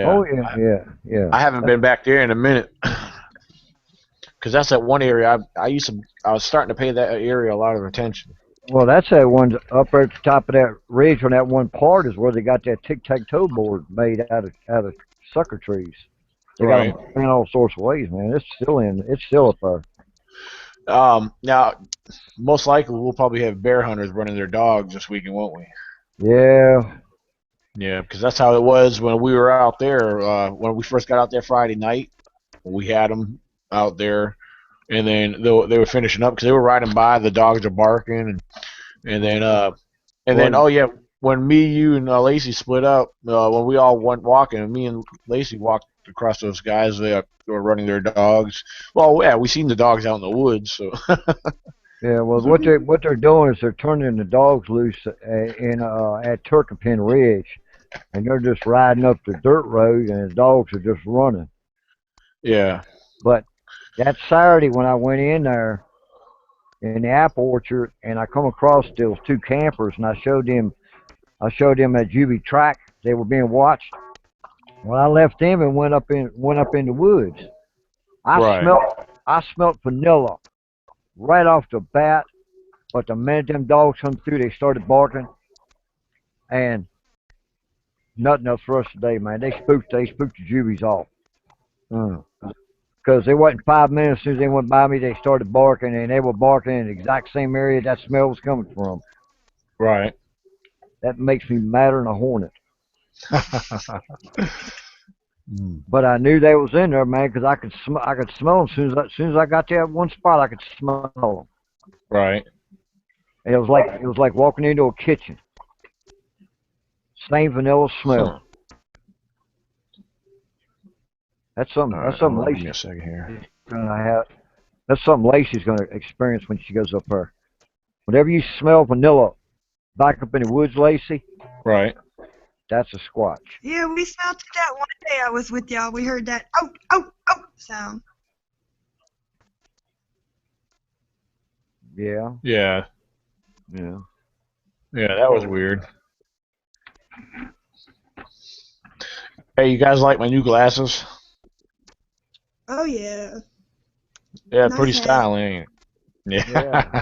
Oh Yeah, yeah, yeah, yeah. I haven't been back there in a minute. because that's that one area I was starting to pay that area a lot of attention. Well, that's that one up there at the top of that ridge on that one part is where they got that tic-tac-toe board made out of sucker trees. They got Right. them in all sorts of ways, man. It's still up there. Now, most likely we'll probably have bear hunters running their dogs this weekend, won't we? Yeah. Yeah, because that's how it was when we were out there. When we first got out there Friday night, we had them out there, and then they were finishing up because they were riding by. The dogs are barking, and then Well, oh yeah, when me, you, and Lacey split up, when we all went walking, me and Lacey walked across those guys. They were running their dogs. Well, yeah, we seen the dogs out in the woods, so. yeah. Well, what they're doing is they're turning the dogs loose at Turkapin Ridge, and they're just riding up the dirt road, and the dogs are just running. Yeah. But that Saturday when I went in there in the apple orchard, and I come across those two campers, and I showed them that Juby track. They were being watched. When I left them and went up in the woods, Right. I smelt vanilla right off the bat. But the minute them dogs come through, they started barking, and nothing else for us today, man. They spooked the Jubies off. Because it wasn't 5 minutes. As soon as they went by me, they started barking, and they were barking in the exact same area that smell was coming from. Right. That makes me madder than a hornet. But I knew they was in there, man, because I could smell them as soon as I got to that one spot. I could smell them. Right. And it was like walking into a kitchen. Same vanilla smell. That's something. All That's right, something give me a Lacey's second here. gonna have. That's something Lacey's gonna experience when she goes up there. Whenever you smell vanilla back up in the woods, Lacey, Right. that's a squatch. Yeah, we smelled it that one day I was with y'all. We heard that oh sound. Yeah. Yeah. Yeah. Yeah, that was weird. Hey, you guys like my new glasses? Oh yeah. Yeah, Nice pretty hat. styling, ain't it? Yeah.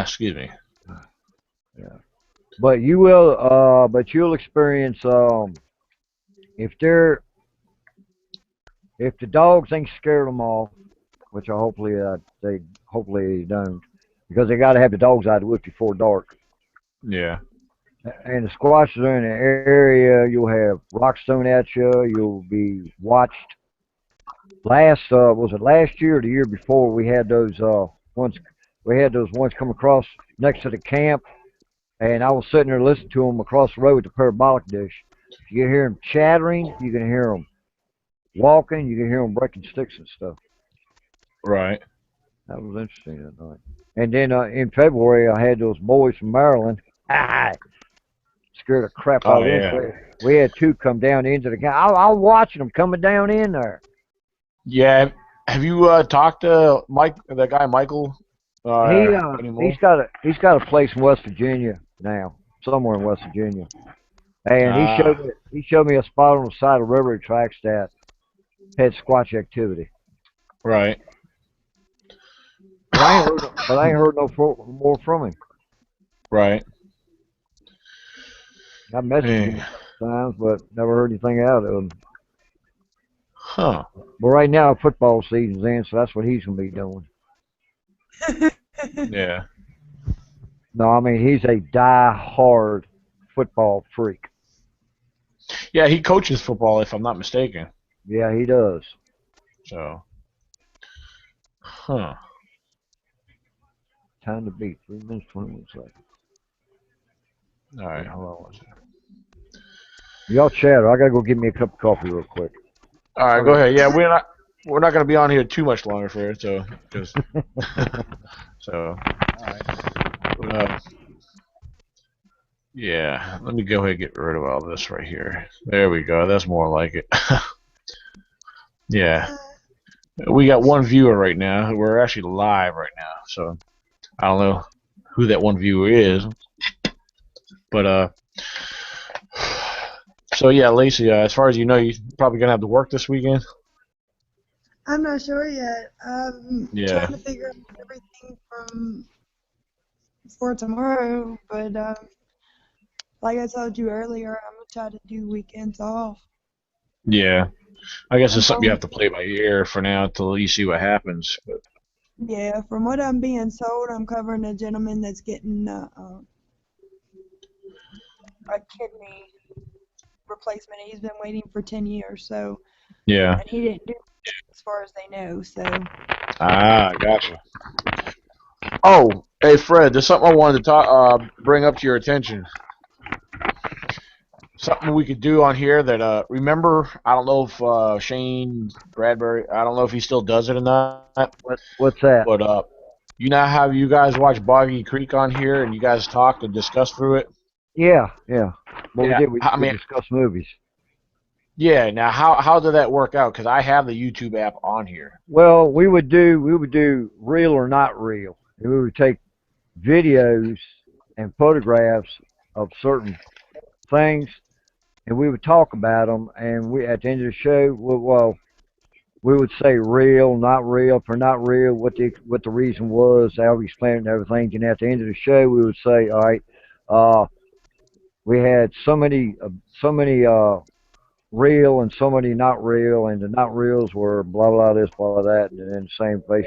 Excuse me. Yeah. But you'll experience if the dogs ain't scared them off, which they hopefully don't, because they got to have the dogs out of the woods before dark. Yeah. And the squatches are in the area. You'll have rocks thrown at you. You'll be watched. Was it last year or the year before? We had those ones. We had those ones come across next to the camp, and I was sitting there listening to them across the road with the parabolic dish. You can hear them chattering. You can hear them walking. You can hear them breaking sticks and stuff. Right. That was interesting that night. And then in February, I had those boys from Maryland. Scared the crap out Oh, of yeah. them. We had two come down into the camp. I was watching them coming down in there. Yeah. Have you talked to the guy Michael anymore? He's got a place in West Virginia now, somewhere in West Virginia. And he showed me a spot on the side of railroad tracks that had squatch activity. Right. But I ain't heard no more from him. Right. I messaged him times, but never heard anything out of him. Huh. But right now, football season's in, so that's what he's gonna be doing. Yeah. No, I mean he's a die-hard football freak. Yeah, he coaches football, if I'm not mistaken. Yeah, he does. So. Huh. Time to beat 3 minutes 21 seconds. All right. Hold on one second. Y'all chatter. I gotta go get me a cup of coffee real quick. All right, go ahead. Yeah, we're not going to be on here too much longer for it, so so. Yeah, let me go ahead and get rid of all this right here. There we go. That's more like it. Yeah, we got one viewer right now. We're actually live right now, so I don't know who that one viewer is, but so yeah, Lacey. As far as you know, you're probably gonna have to work this weekend. I'm not sure yet. I'm Yeah. trying to figure out everything for tomorrow, but like I told you earlier, I'm gonna try to do weekends off. Yeah. I guess I'm it's something you have going, to play by ear for now till you see what happens. But yeah, from what I'm being told, I'm covering a gentleman that's getting a kidney replacement. He's been waiting for 10 years, so, yeah. and he didn't do it as far as they know, so. Ah, gotcha. Oh, hey Fred, there's something I wanted to bring up to your attention. Something we could do on here that remember, I don't know if Shane Bradbury, I don't know if he still does it or not, What's that? but you know how you guys watch Boggy Creek on here and you guys talk and discuss through it? Yeah, yeah. What we Yeah, did, I we mean, discussed movies. yeah. Now, how did that work out? Because I have the YouTube app on here. Well, we would do real or not real. And we would take videos and photographs of certain things, and we would talk about them. And we at the end of the show, well, we would say real, not real. For not real, what the reason was, how we explained it and everything. And at the end of the show, we would say, all right, uh, we had so many real and so many not real, and the not reals were blah blah this, blah that, and then the same place.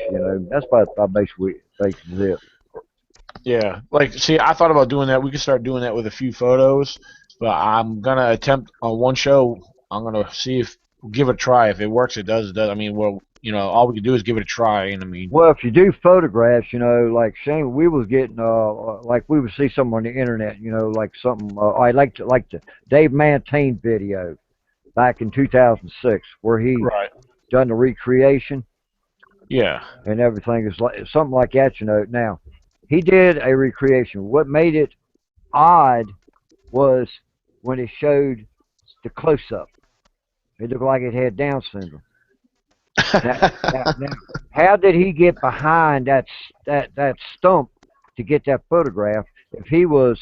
That's about basically it. Yeah, like, see, I thought about doing that. We could start doing that with a few photos, but I'm gonna attempt on one show. I'm gonna see if give it a try. If it works, it does. It does. I mean, well, all we can do is give it a try. And I mean, Well, if you do photographs, like Shane, we was getting like we would see something on the internet, like something. I like the Dave Mantine video back in 2006 where he right? done the recreation Yeah, and everything is like something like that. Now he did a recreation. What made it odd was when it showed the close up. It looked like it had Down syndrome. Now, now, how did he get behind that stump to get that photograph if he was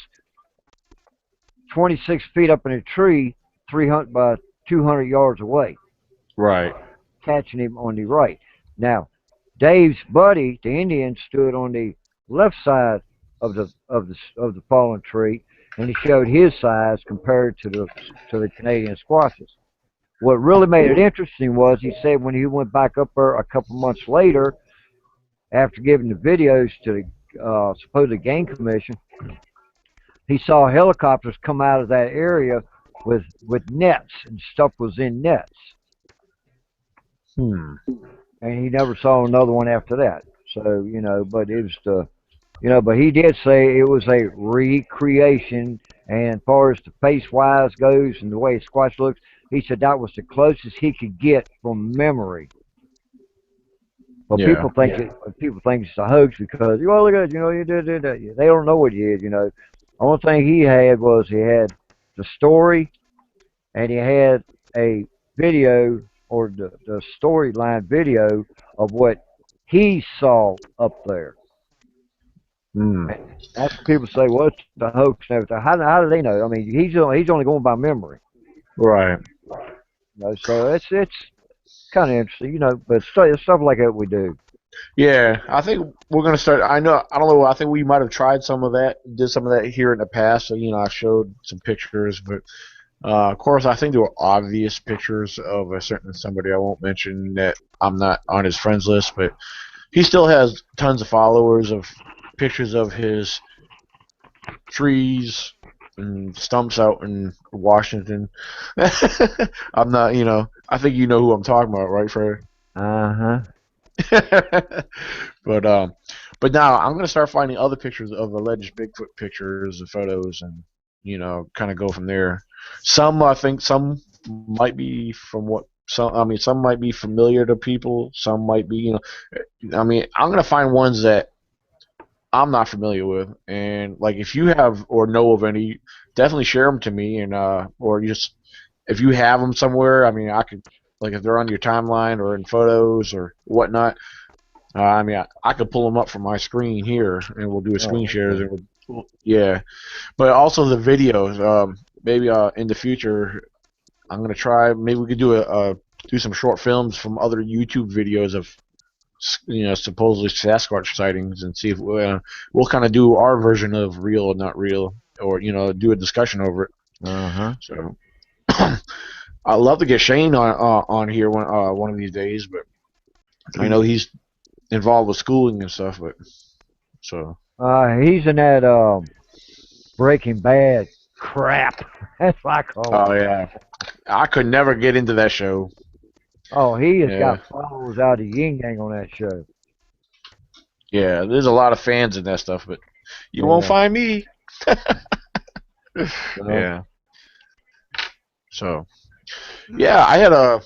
26 feet up in a tree, 300 by 200 yards away, right. catching him on the right? Now, Dave's buddy, the Indian, stood on the left side of the fallen tree, and he showed his size compared to the Canadian squashes. What really made it interesting was he said when he went back up there a couple months later, after giving the videos to the supposed game commission, he saw helicopters come out of that area with nets and stuff was in nets, Hmm. and he never saw another one after that. So but it was but he did say it was a recreation, and as far as the face wise goes and the way Squatch looks, he said that was the closest he could get from memory. But Yeah. people think it's a hoax because look at you did that. They don't know what he did. Only thing he had was he had the story and he had a video or the storyline video of what he saw up there. Hmm. And that's what people say. Well, it's the hoax and everything. How do they know? I mean, he's only going by memory. Right. So it's kind of interesting. But stuff like that we do. Yeah, I think we're gonna start. I know. I don't know. I think we might have tried some of that, did some of that here in the past. So I showed some pictures, but of course, I think there were obvious pictures of a certain somebody I won't mention that I'm not on his friends list, but he still has tons of followers of pictures of his trees and stumps out in Washington. I'm not. I think you know who I'm talking about, right, Fred? Uh huh. but but now I'm gonna start finding other pictures of alleged Bigfoot pictures and photos, and kind of go from there. Some I think some might be from what some I mean some might be familiar to people. Some might be I mean I'm gonna find ones that I'm not familiar with, and like if you have or know of any, definitely share them to me, and or just if you have them somewhere. I mean I could like if they're on your timeline or in photos or whatnot. I mean, I could pull them up from my screen here, and we'll do a screen Oh, shares, okay. and yeah. But also the videos. Maybe in the future, I'm gonna try. Maybe we could do a do some short films from other YouTube videos of supposedly Sasquatch sightings and see if we'll kind of do our version of real or not real, or do a discussion over it. So I'd love to get Shane on here one of these days, but I know he's involved with schooling and stuff. But so he's in that Breaking Bad crap. That's what I call it. oh yeah, I could never get into that show. Oh, he has Yeah. got followers out of yin yang on that show. Yeah, there's a lot of fans in that stuff, but you won't find me. Yeah. So, yeah, I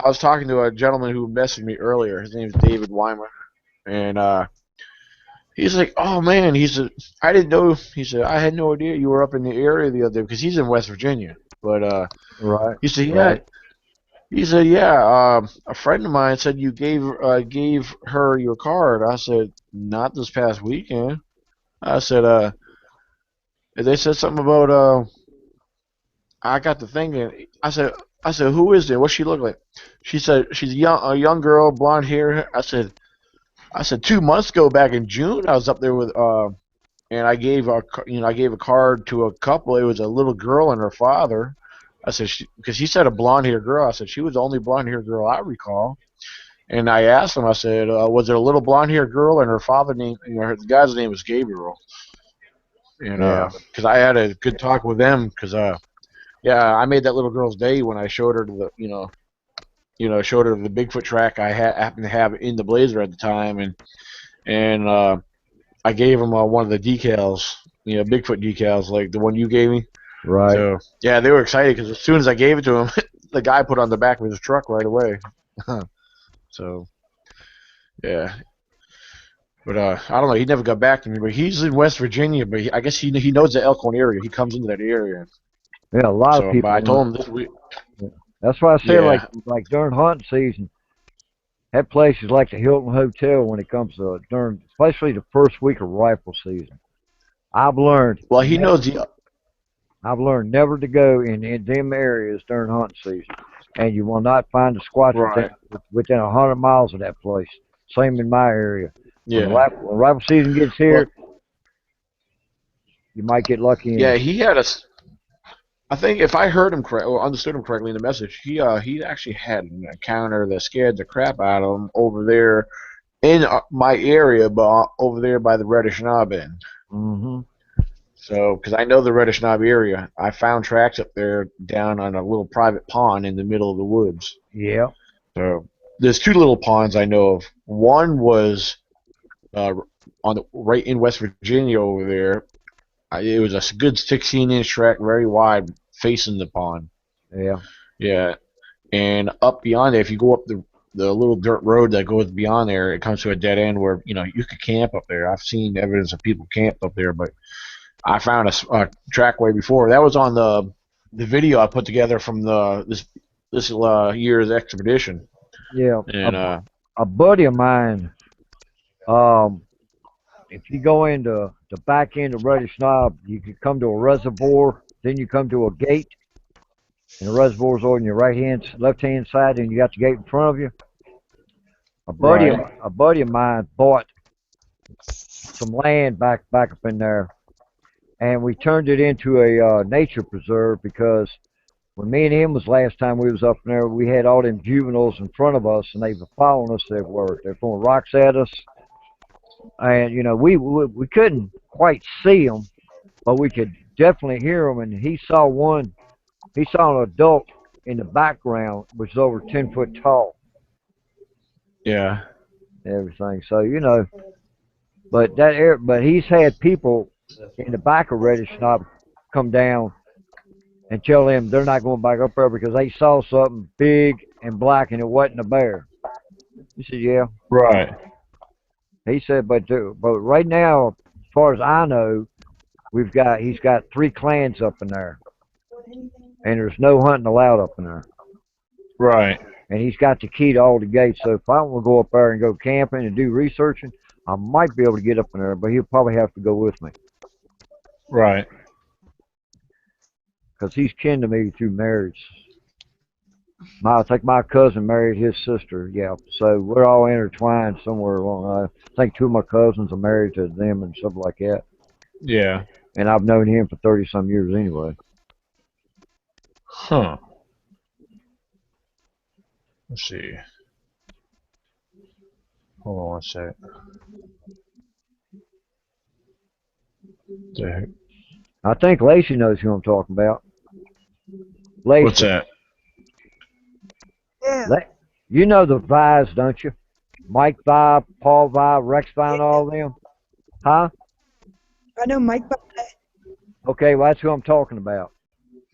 was talking to a gentleman who messaged me earlier. His name is David Weimer, and he's like, "Oh man," he said, "I didn't know." He said, "I had no idea you were up in the area the other day because he's in West Virginia." But right. he said, "Yeah." Right. He said, "Yeah, a friend of mine said you gave her your card." I said, "Not this past weekend." I said, they said something about I got to thinking. I said, who is it? What's she look like? She said she's a young girl, blonde hair. I said 2 months ago, back in June, I was up there with and I gave a card to a couple. It was a little girl and her father. I said because he said a blonde haired girl. I said she was the only blonde haired girl I recall. And I asked him. I said, was it a little blonde haired girl and her father name? The guy's name was Gabriel. And because I had a good talk with them because yeah, I made that little girl's day when I showed her showed her the Bigfoot track I happened to have in the Blazer at the time, and I gave him one of the decals, Bigfoot decals like the one you gave me. Right. So yeah, they were excited because as soon as I gave it to him, the guy put on the back of his truck right away. So yeah. But I don't know. He never got back to me. But he's in West Virginia. But I guess he knows the Elkhorn area. He comes into that area. Yeah, a lot of people. But I told him this week. That's why I said like during hunting season, that place is like the Hilton Hotel when it comes to during, especially the first week of rifle season. I've learned. Well, he knows I've learned never to go in them areas during hunting season, and you will not find a squatch within 100 miles of that place. Same in my area. Yeah. When rifle season gets here, you might get lucky. Yeah, he had I think if I heard him correct or understood him correctly in the message, he actually had an encounter that scared the crap out of him over there in my area, but over there by the Reddish Knob end. Mm-hmm. So, because I know the Reddish Knob area, I found tracks up there down on a little private pond in the middle of the woods. Yeah. So there's two little ponds I know of. One was right in West Virginia over there. It was a good 16-inch track, very wide, facing the pond. Yeah. Yeah. And up beyond there, if you go up the little dirt road that goes beyond there, it comes to a dead end where you could camp up there. I've seen evidence of people camped up there, but I found a trackway before. That was on the video I put together from this year's expedition. Yeah. And a buddy of mine, if you go into the back end of Reddish Knob, you could come to a reservoir, then you come to a gate, and the reservoir's on your left-hand side, and you got the gate in front of you. A buddy of mine bought some land back up in there, and we turned it into a nature preserve because when me and him was last time we was up in there, we had all them juveniles in front of us, and they were following us. They're throwing rocks at us. And we couldn't quite see them, but we could definitely hear them. And he saw an adult in the background, which is over 10 foot tall. Yeah. Everything. So but he's had people in the back of Reddish Knob come down and tell them they're not going back up there because they saw something big and black and it wasn't a bear. He said, "Yeah." Right. He said, but right now, as far as I know, he's got 3 clans up in there, and there's no hunting allowed up in there. Right. And he's got the key to all the gates. So if I want to go up there and go camping and do researching, I might be able to get up in there, but he'll probably have to go with me. Right. Because he's kin to me through marriage. I think my cousin married his sister. Yeah, so we're all intertwined somewhere along. I think two of my cousins are married to them and stuff like that. Yeah. And I've known him for 30 some years anyway. Huh. Let's see. Hold on one sec. The heck- I think Lacey knows who I'm talking about. What's Lacey, that? Yeah, you know the Vies, don't you? Mike Vi, Paul Vi, Rex Vi, and yeah. all them. Huh? I know Mike. Okay, well that's who I'm talking about.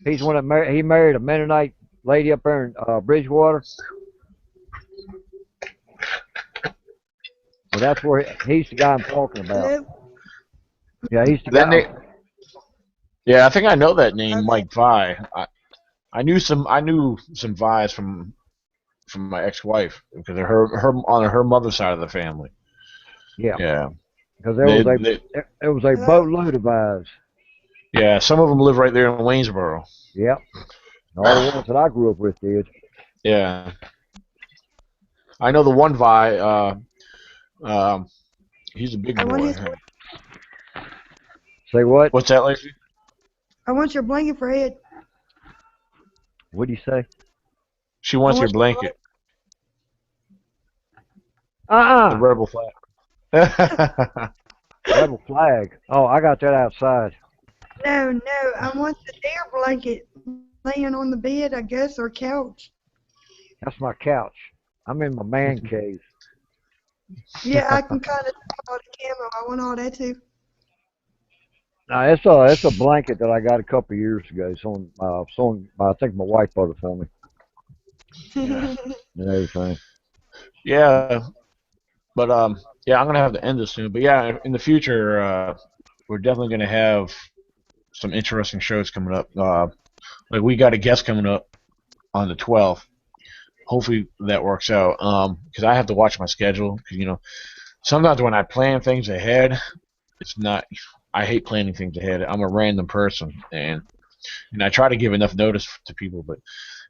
He's one that he married a Mennonite lady up there in Bridgewater. Well, that's where he's the guy I'm talking about. Hello. Yeah, he's the That guy. name? Yeah, I think I know that name, Okay. Mike Vi. I knew some Vi's from my ex-wife because of her on her mother's side of the family. Yeah, Yeah. because They there was a Hello. boatload of Vies. yeah, some of them live right there in Waynesboro. Yep, all the ones that I grew up with did. Yeah. I know the one Vi, he's a big I want boy. his. Say what? What's that, Lacey? I want your blanket for head. What'd you say? She I wants your want your blanket. The Uh-uh. rebel flag. Rebel flag. Oh, I got that outside. No, I want the deer blanket laying on the bed, I guess, or couch. That's my couch. I'm in my man cave. Yeah, I can kind of see all the camo. I want all that too. Now it's a blanket that I got a couple of years ago. I think my wife bought it for me Yeah. and everything. Yeah, but yeah, I'm gonna have to end this soon. But yeah, in the future, we're definitely gonna have some interesting shows coming up. Like we got a guest coming up on the 12th. Hopefully that works out. Because I have to watch my schedule. Because sometimes when I plan things ahead, it's not. I hate planning things ahead. I'm a random person, and I try to give enough notice to people,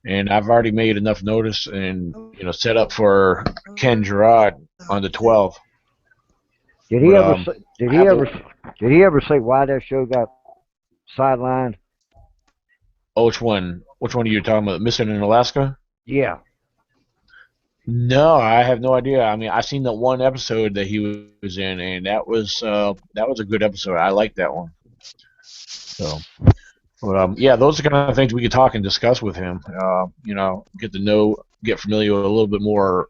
and I've already made enough notice and set up for Ken Gerard on the 12th. Did he But ever say, I have to. did he ever say why that show got sidelined? Oh, which one? Which one are you talking about? Missing in Alaska? Yeah. No, I have no idea. I mean, I seen that one episode that he was in, and that was a good episode. I liked that one. So, but yeah, those are the kind of things we could talk and discuss with him. Get familiar with a little bit more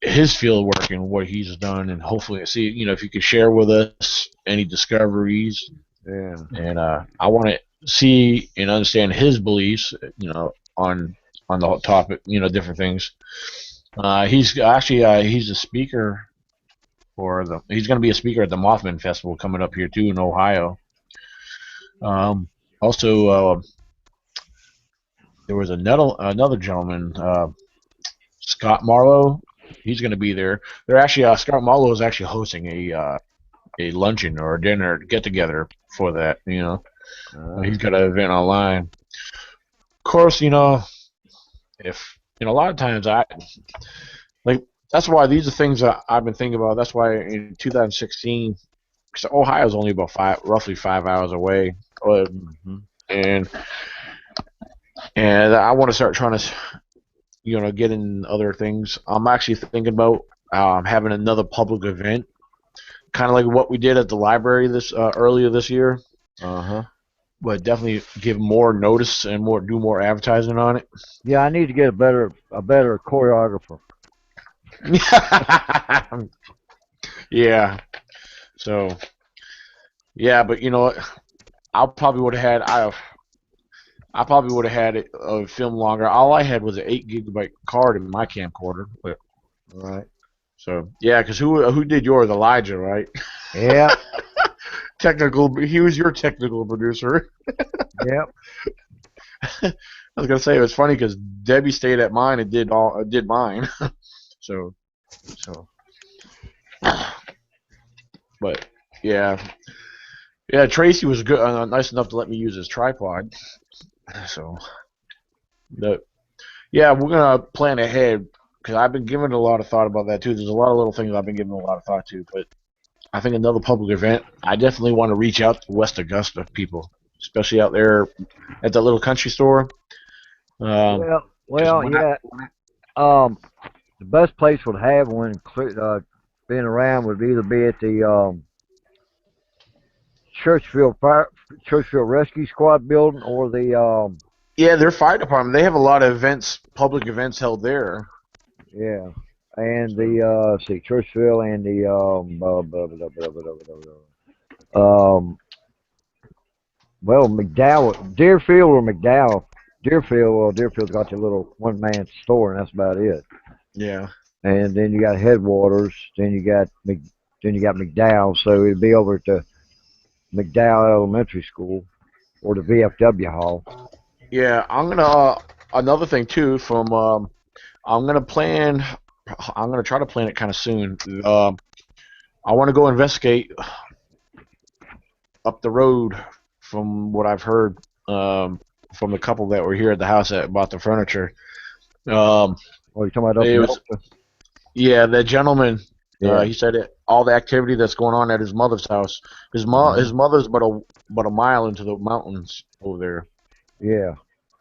his field work and what he's done, and hopefully see if you could share with us any discoveries. Yeah. And I want to see and understand his beliefs, on the topic, different things. He's actually he's a speaker he's going to be a speaker at the Mothman Festival coming up here too in Ohio. Also, there was another gentleman, Scott Marlowe. He's going to be there. They're actually Scott Marlowe is actually hosting a luncheon or a dinner get together for that. He's got an event online. Of course, if a lot of times like that's why these are things that I've been thinking about. That's why in 2016, because Ohio is only about roughly 5 hours away, Mm-hmm. and I want to start trying to get in other things. I'm actually thinking about having another public event, kind of like what we did at the library this earlier this year, Uh-huh. but definitely give more notice and do more advertising on it. Yeah, I need to get a better choreographer. Yeah. So yeah, but you know what? I probably would have had I probably would have had it filmed longer. All I had was an 8 GB card in my camcorder. Right. So yeah, because who did yours? Elijah, right? Yeah. He was your technical producer. Yep. I was gonna say it was funny because Debbie stayed at mine and did mine. so, but yeah, Tracy was good, nice enough to let me use his tripod. So, the Yeah, we're gonna plan ahead because I've been giving a lot of thought about that too. There's a lot of little things I've been giving a lot of thought to, but I think another public event. I definitely want to reach out to West Augusta people, especially out there at the little country store. Because Well, when I yeah. Um, the best place would have one being around would either be at the Churchville Fire, Churchville Rescue Squad building or the yeah, their fire department they have a lot of events, public events held there. yeah, and So the see Churchville and the well McDowell, Deerfield or McDowell. Deerfield, well, Deerfield's got your little one man store, and that's about it. yeah, And then you got Headwaters, then you got McDowell. So it'd be over at the McDowell Elementary School or the VFW Hall. yeah. I'm gonna another thing too from I'm gonna plan. I'm gonna try to plan it kind of soon. I want to go investigate up the road from what I've heard from the couple that were here at the house that bought the furniture. Um, Oh, you talking about up it in was Elkton? yeah, that gentleman. Yeah. He said all the activity that's going on at his mother's house. Uh-huh. His mother's but a mile into the mountains over there, Yeah.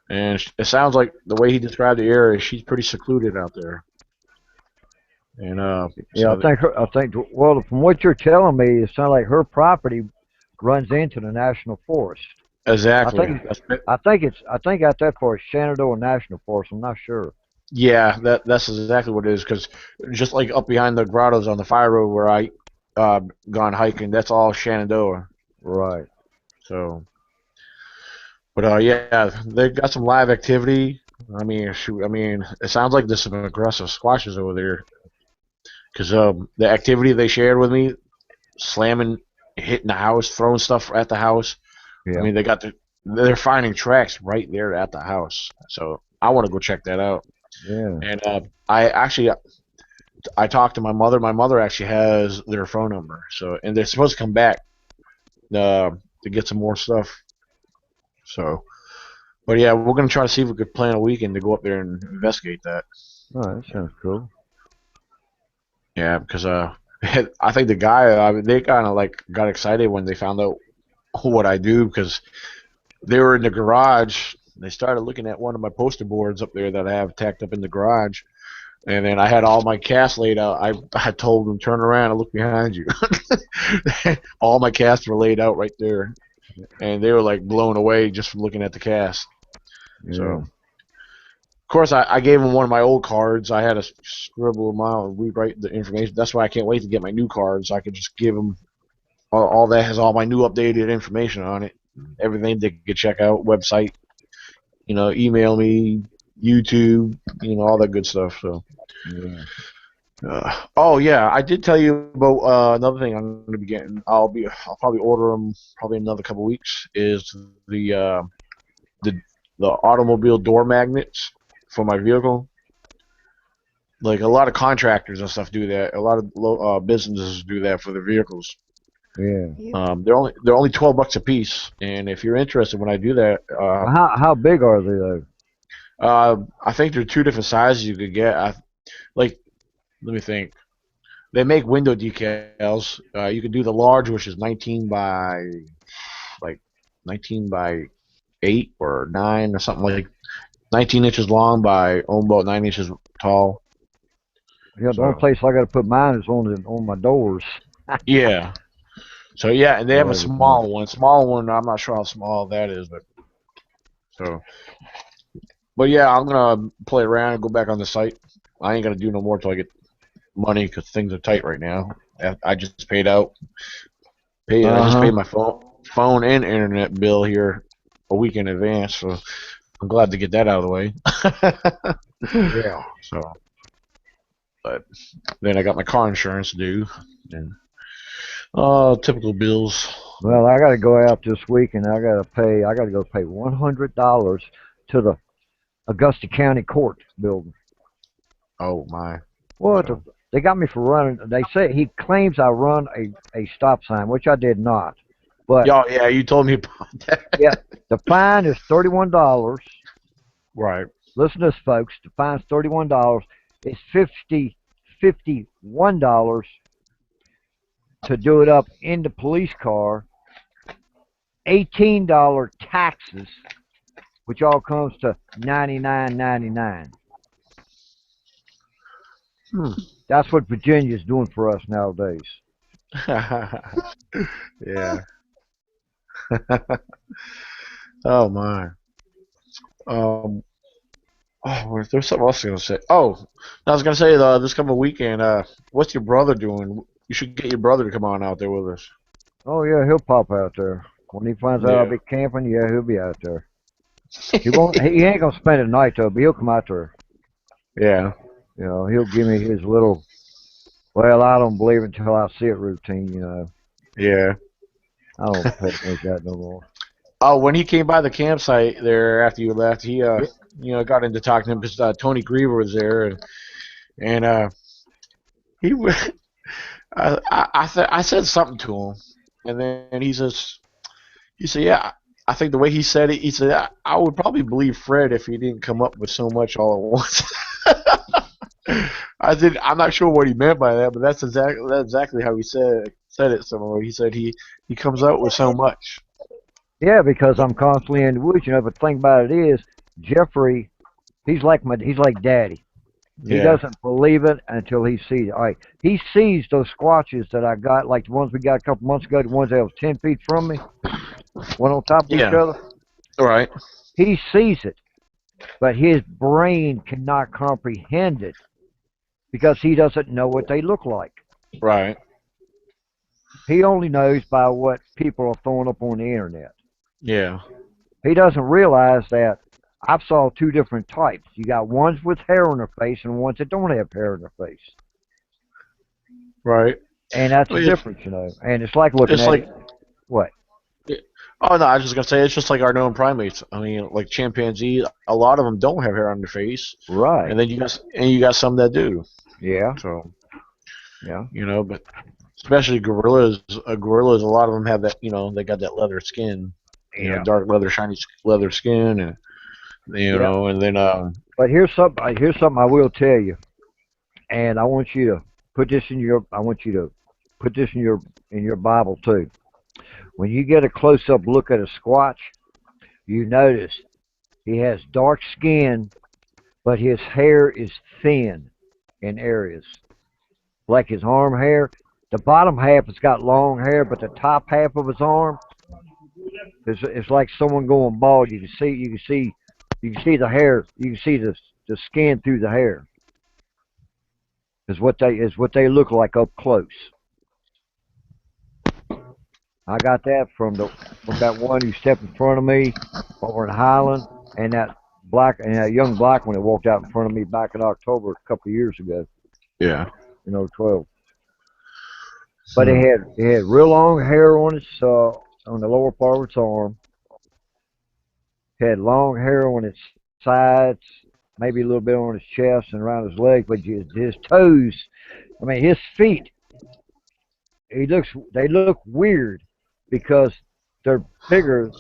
and it sounds like the way he described the area, she's pretty secluded out there. And Yeah, I think, well, from what you're telling me, it sounds like her property runs into the national forest. I exactly. think, I think out there for Shenandoah National Forest. I'm not sure. Yeah, that's exactly what it is. Because just like up behind the grottos on the fire road where I gone hiking, that's all Shenandoah. Right. So, but yeah, they got some live activity. I mean, shoot, I mean, it sounds like there's some aggressive squashes over there. Because the activity they shared with me, slamming, hitting the house, throwing stuff at the house. I Yeah. mean, they're finding tracks right there at the house. So I want to go check that out. Yeah. And I talked to my mother. My mother actually has their phone number. So and they're supposed to come back to get some more stuff. So, but yeah, we're gonna try to see if we could plan a weekend to go up there and investigate that. Oh, that sounds cool. Yeah, because I think the guy they kind of like got excited when they found out what I do because they were in the garage. They started looking at one of my poster boards up there that I have tacked up in the garage, and then I had all my casts laid out. I told them turn around and look behind you. All my casts were laid out right there, and they were like blown away just from looking at the cast. So, Yeah. of course, I gave them one of my old cards. I had to scribble them out and rewrite the information. That's why I can't wait to get my new cards. I could just give them all that has all my new updated information on it. Everything they could check out, website, email me, YouTube, all that good stuff. So, Yeah. oh yeah, I did tell you about another thing I'm going to be getting. I'll probably order them probably in another couple weeks. Is the the automobile door magnets for my vehicle. Like a lot of contractors and stuff do that. A lot of businesses do that for their vehicles. Yeah. Yep. They're only $12 a piece, and if you're interested, when I do that, Well, how big are they though? I think there are two different sizes you could get. Like, let me think. They make window decals. You can do the large, which is 19 by like 19 by 8 or 9 or something like 19 inches long by about 9 inches tall. Yeah, the only So place I got to put mine is on my doors. yeah. So yeah, and they have Oh, a every time. small one. Small one. I'm not sure how small that is, but so. But yeah, I'm gonna play around and go back on the site. I ain't gonna do no more till I get money because things are tight right now. I just paid out. I Uh just paid huh. my phone and internet bill here a week in advance, so I'm glad to get that out of the way. Yeah. So, but then I got my car insurance due, and typical bills. Well, I got to go out this week and I got to pay. I got to go pay $100 to the Augusta County Court building. Oh my. What? So They got me for running. They say he claims I run a stop sign, which I did not. But yeah, you told me about that. yeah, the fine is $31, Right. Listen to this, folks. The fine's $31. It's $51 to do it up in the police car. $18 taxes, which all comes to $99.99. Hmm. That's what Virginia's doing for us nowadays. Yeah. Oh my. Um. Oh, there's something else I was gonna say. Oh, I was gonna say this coming weekend. What's your brother doing? You should get your brother to come on out there with us. Oh yeah, he'll pop out there when he finds out I'll Yeah. be camping. Yeah, he'll be out there. He won't. He ain't gonna spend the night though, but he'll come out there. Yeah. You know, he'll give me his little. Well, I don't believe it until I see it routine. You know, Yeah. I don't pay attention to that no more. Oh, when he came by the campsite there after you left, he got into talking to him because Tony Griever was there, and he I said something to him, and then he said yeah. I think the way he said it, he said I would probably believe Fred if he didn't come up with so much all at once. I'm not sure what he meant by that, but that's exactly how he said it. Somewhere he said he comes out with so much. Yeah, because I'm constantly in the woods. You know, but the thing about it is, Jeffrey, he's like Daddy. He Yeah. doesn't believe it until he sees it. All right, he sees those squatches that I got, like the ones we got a couple months ago, the ones that was 10 feet from me, one on top of each Yeah. other. All right. He sees it, but his brain cannot comprehend it because he doesn't know what they look like. Right. He only knows by what people are throwing up on the internet. Yeah. He doesn't realize that I've saw two different types. You got ones with hair on their face and ones that don't have hair on their face. Right. And that's I the mean, difference, you know. And it's like looking it's at like it. What? oh no, I was just gonna say it's just like our known primates. I mean, like chimpanzees, a lot of them don't have hair on their face, Right. and then you got some that do. Yeah. So Yeah. but especially gorillas, gorillas, a lot of them have that. They got that leather skin. Yeah. Dark leather, shiny leather skin, and Yeah. and then But here's something. Here's something I will tell you, and I want you to put this in your. I want you to put this in your Bible too. When you get a close up look at a squatch, you notice he has dark skin, but his hair is thin in areas, like his arm hair. The bottom half has got long hair, but the top half of his arm it's like someone going bald. You can see the hair. You can see the skin through the hair. Is what they look like up close. I got that from that one who stepped in front of me over in Highland, and that young black one that walked out in front of me back in October a couple of years ago, yeah. 12. But it Hmm. had it had real long hair on the lower part of its arm. Had long hair on its sides, maybe a little bit on his chest and around his legs, but his toes, I mean his feet, they look weird because they're bigger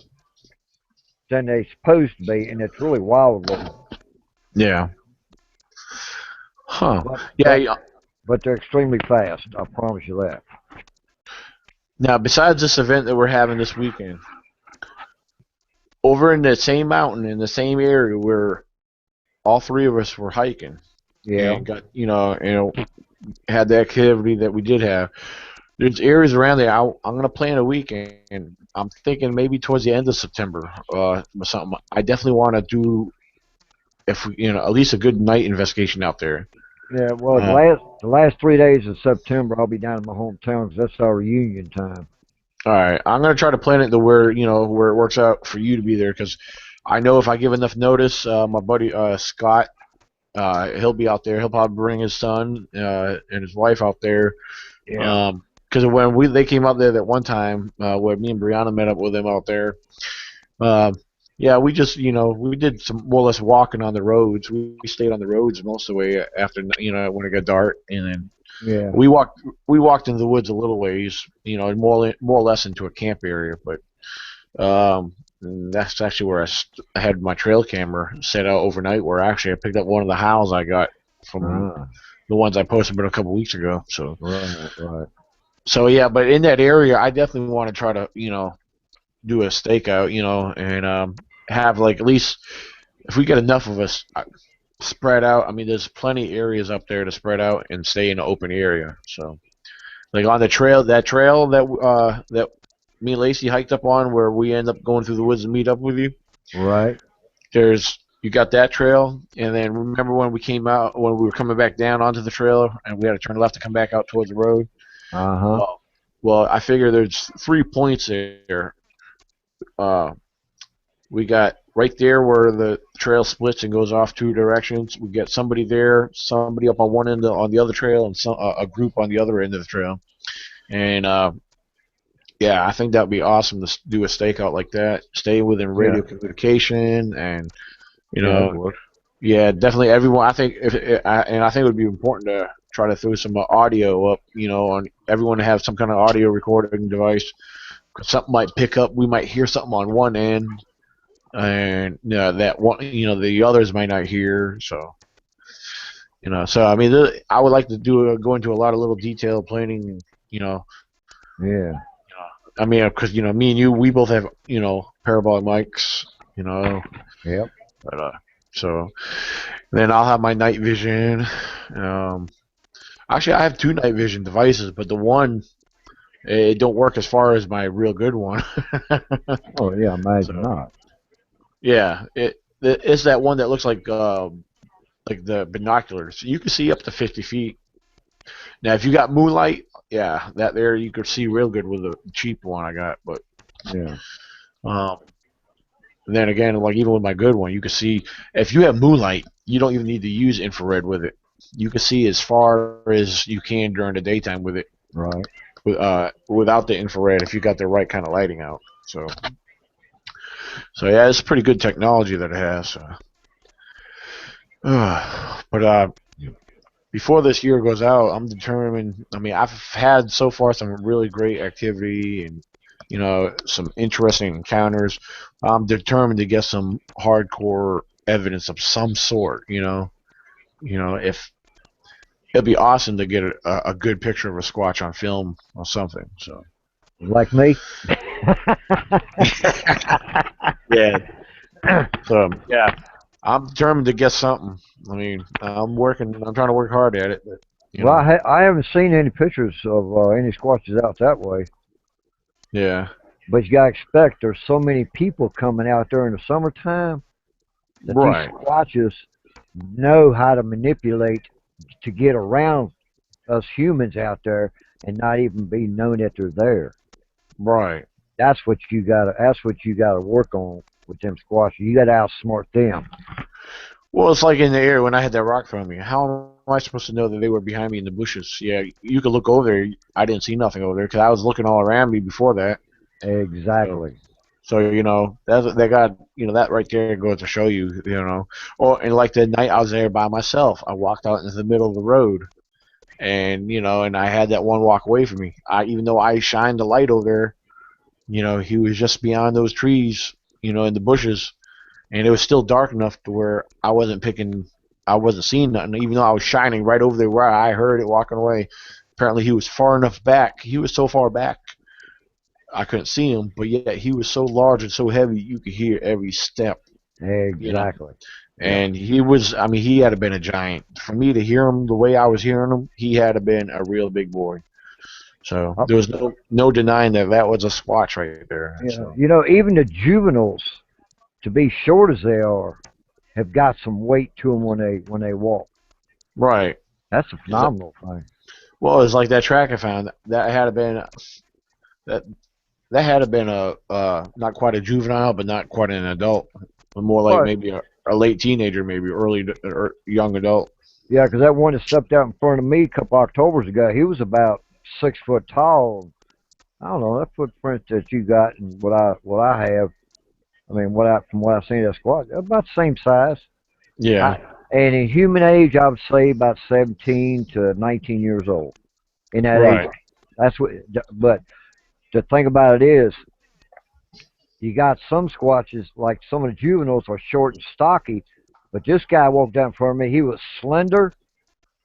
than they supposed to be, and it's really wild looking. Yeah. Huh. But Yeah. but but they're extremely fast. I promise you that. Now, besides this event that we're having this weekend, over in the same mountain in the same area where all three of us were hiking Yeah, and got had the activity that we did have. There's areas around there. I'm gonna plan a weekend. I'm thinking maybe towards the end of September, or something. I definitely want to do if at least a good night investigation out there. yeah. Well, Uh, the last 3 days of September, I'll be down in my hometown because that's our reunion time. all right, I'm gonna try to plan it to where it works out for you to be there because I know if I give enough notice, my buddy Scott, he'll be out there. He'll probably bring his son and his wife out there. Yeah, Because when they came out there that one time, where me and Brianna met up with them out there, um, yeah, we just we did some more or less walking on the roads. We stayed on the roads most of the way after when it got dark, and then yeah. we walked into the woods a little ways, more or less into a camp area, but And that's actually where I had my trail camera set out overnight. Where actually I picked up one of the howls I got from Ah, the ones I posted about a couple weeks ago. right, right. So yeah, but in that area, I definitely want to try to do a stakeout, and have like at least if we get enough of us spread out. I mean, there's plenty of areas up there to spread out and stay in an open area. So like on the trail, that me and Lacey hiked up on, where we end up going through the woods and meet up with you. Right. You got that trail, and then remember when we were coming back down onto the trail, and we had to turn left to come back out towards the road. Uh-huh. Well, I figure there's 3 points there. Uh, we got right there where the trail splits and goes off two directions. We got somebody there, somebody up on one end on the other trail, and a group on the other end of the trail. And yeah, I think that would be awesome to do a stakeout like that. Stay within Yeah. radio communication, and you Yeah, it know, would. yeah, definitely everyone. I think and I think it would be important to try to throw some audio up. On everyone to have some kind of audio recording device. 'Cause something might pick up. We might hear something on one end, and that one, the others might not hear. So I mean, I would like to go into a lot of little detailed planning. Yeah. I mean, because me and you, we both have parabolic mics. Yep. But so then I'll have my night vision. Actually, I have two night vision devices, but the one it don't work as far as my real good one. Oh, yeah, imagine So not. yeah, it's that one that looks like the binoculars. You can see up to 50 feet. Now, if you got moonlight, yeah, that there you could see real good with the cheap one I got. But Yeah. um, then again, like even with my good one, you can see if you have moonlight, you don't even need to use infrared with it. You can see as far as you can during the daytime with it, Right. without the infrared if you got the right kind of lighting out. So yeah, it's pretty good technology that it has. But before this year goes out, I'm determined. I mean, I've had so far some really great activity and some interesting encounters. I'm determined to get some hardcore evidence of some sort. If it'd be awesome to get a good picture of a squatch on film or something. So Like me? yeah, yeah, I'm determined to get something. I mean, I'm working. I'm trying to work hard at it. But, Well, I haven't seen any pictures of any squatches out that way. yeah, But you gotta expect there's so many people coming out there in the summertime that these right, squatches know how to manipulate to get around us humans out there and not even be known that they're there. right. That's what you gotta work on with them squatches. You gotta outsmart them. Well, it's like in the air when I had that rock from me. How am I supposed to know that they were behind me in the bushes? Yeah, you could look over there. I didn't see nothing over there because I was looking all around me before that. So, Exactly. so that got that right there goes to show you. And like the night I was there by myself, I walked out into the middle of the road, and I had that one walk away from me. Even though I shined the light over there, he was just beyond those trees, in the bushes, and it was still dark enough to where I wasn't seeing nothing, even though I was shining right over there where I heard it walking away. Apparently, he was far enough back. He was so far back, I couldn't see him, but yet he was so large and so heavy, you could hear every step, you know. Exactly. Yep. And I mean, he had to been a giant. For me to hear him the way I was hearing him, he had to been a real big boy. So Oh, there was no denying that was a squatch right there. yeah. So Even the juveniles, to be short as they are, have got some weight to them when they walk. right. That's a It's like, phenomenal thing. well, it's like that track I found. That that had been a not quite a juvenile, but not quite an adult, but more like But maybe a late teenager, maybe early or young adult. yeah, because that one that stepped out in front of me a couple Octobers ago, he was about 6 foot tall. I don't know that footprint that you got and what I have. I mean, from what I've seen of that squad, they're about the same size. Yeah, I, and in human age, I would say about 17 to 19 years old. In that age, right. that's what. But the thing about it is, You got some squatches, like some of the juveniles are short and stocky, but this guy walked out in front of me. He was slender,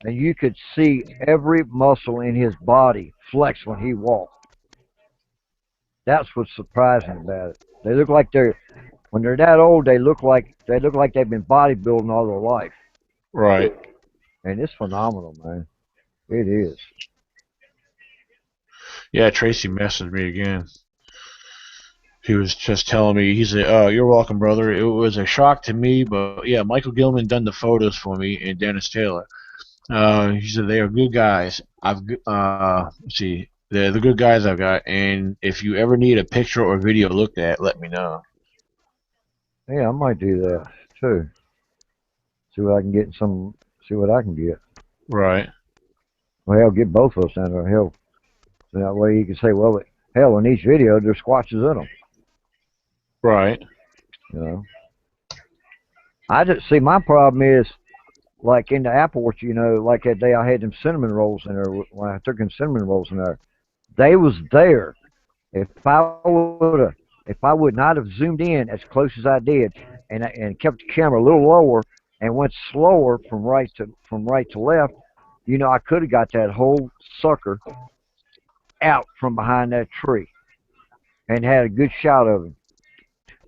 and you could see every muscle in his body flex when he walked. That's what's surprising about it. They look like when they're that old, they look like they've been bodybuilding all their life, Right. and it's phenomenal, man. It is. Yeah, Tracy messaged me again. He was just telling me, he said, "Oh, you're welcome, brother. It was a shock to me, but yeah, Michael Gilman done the photos for me and Dennis Taylor. He said they are good guys. Let's see, they're the good guys I've got, and if you ever need a picture or video looked at, let me know." Yeah, I might do that too. See what I can get. See what I can get. Right. Well, hell, get both of us down there. Hell, so that way you can say, well, hell, in each video there's squatches in them. Right. You know. I just see my problem is like in the apple orchard. Like that day I had them cinnamon rolls in there. When I took them cinnamon rolls in there, they was there. If I would not have zoomed in as close as I did, and kept the camera a little lower and went slower from right to left, I could have got that whole sucker out from behind that tree and had a good shot of him.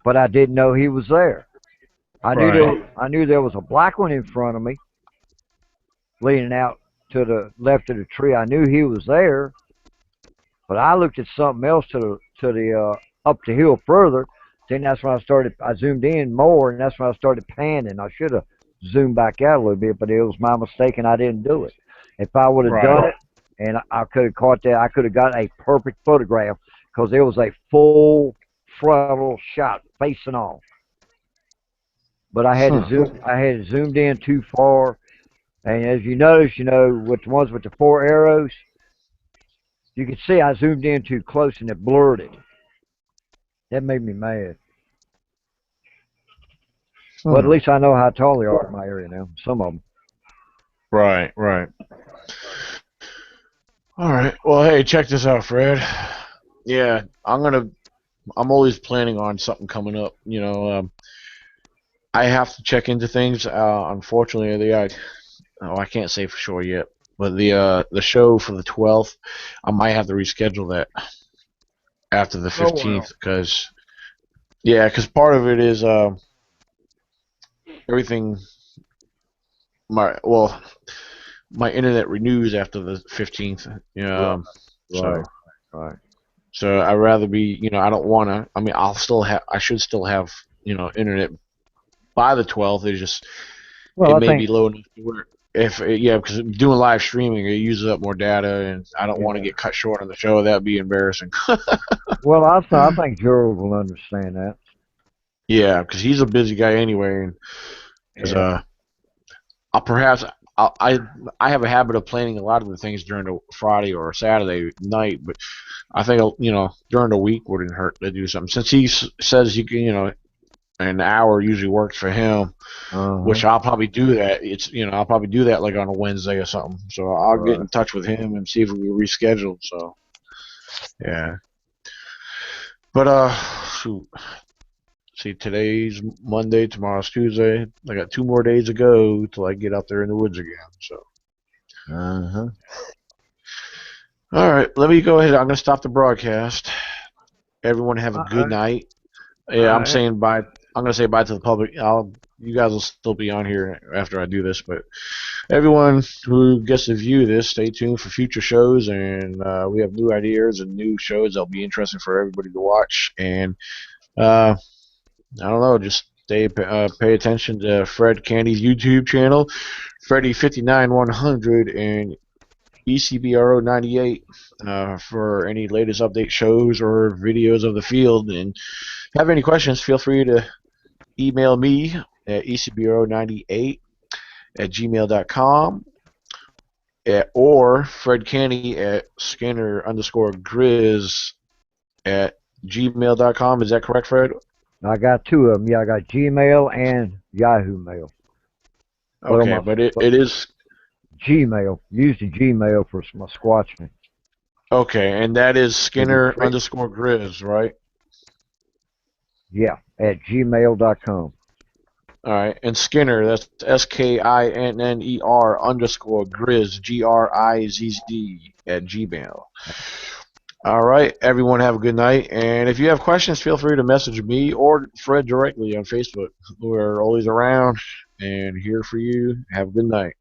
But I didn't know he was there. Right. I knew there was a black one in front of me, leaning out to the left of the tree. I knew he was there, but I looked at something else to the up the hill further. Then that's when I zoomed in more, and that's when I started panning. I should have zoomed back out a little bit, but it was my mistake, and I didn't do it. If I would have done Right. it, and I could have caught that, I could have got a perfect photograph because it was a full frontal shot, facing off. But Huh. I had zoomed in too far, and as you notice, with the ones with the four arrows, you can see I zoomed in too close, and it blurred it. That made me mad. But at Hmm. least I know how tall they are in my area now. Some of them. Right. Right. All right. Well, hey, check this out, Fred. Yeah, I'm always planning on something coming up. I have to check into things. Unfortunately, I can't say for sure yet. But the show for the 12th, I might have to reschedule that after the Oh well. 15th because yeah, because part of it is everything. My internet renews after the 15th. Right, right, So right. I'd rather be. I don't want to. I mean, I should still have internet by the 12th. Well, It I may think be low enough to where if yeah, because doing live streaming it uses up more data, and I don't want to yeah. get cut short on the show. That'd be embarrassing. Well, I think Gerald will understand that. Yeah, because he's a busy guy anyway, and because Yeah. I'll perhaps I have a habit of planning a lot of the things during the Friday or Saturday night, but I think during the week wouldn't hurt to do something since he says you can an hour usually works for him, Uh huh. which I'll probably do that. I'll probably do that like on a Wednesday or something. So I'll get Right. in touch with him and see if we reschedule. So yeah, but shoot. See, today's Monday, tomorrow's Tuesday. I got 2 more days to go till I get out there in the woods again. So, Uh huh. all right, let me go ahead. I'm gonna stop the broadcast. Everyone have a All good right. night. All Yeah, I'm right. saying bye. I'm gonna say bye to the public. You guys will still be on here after I do this, but everyone who gets to view this, stay tuned for future shows, and we have new ideas and new shows that'll be interesting for everybody to watch. And uh, I don't know, just pay attention to Fred Candy's YouTube channel, Freddy 59100 and ECBRO 98 for any latest update shows or videos of the field. And if you have any questions, feel free to email me at ecbro98 at gmail.com or Fred Canny at Skinner underscore Grizz at gmail.com. Is that correct, Fred? I got two of them. Yeah, I got Gmail and Yahoo Mail. Well, Okay, but it is Gmail. Use the Gmail for my squatching. okay, and that is It'll be Skinner free. underscore Grizz, right? Yeah, at gmail.com. All right, and Skinner, that's SKINNER_Grizz, GRIZZ at Gmail. All right, everyone have a good night. And if you have questions, feel free to message me or Fred directly on Facebook. We're always around and here for you. Have a good night.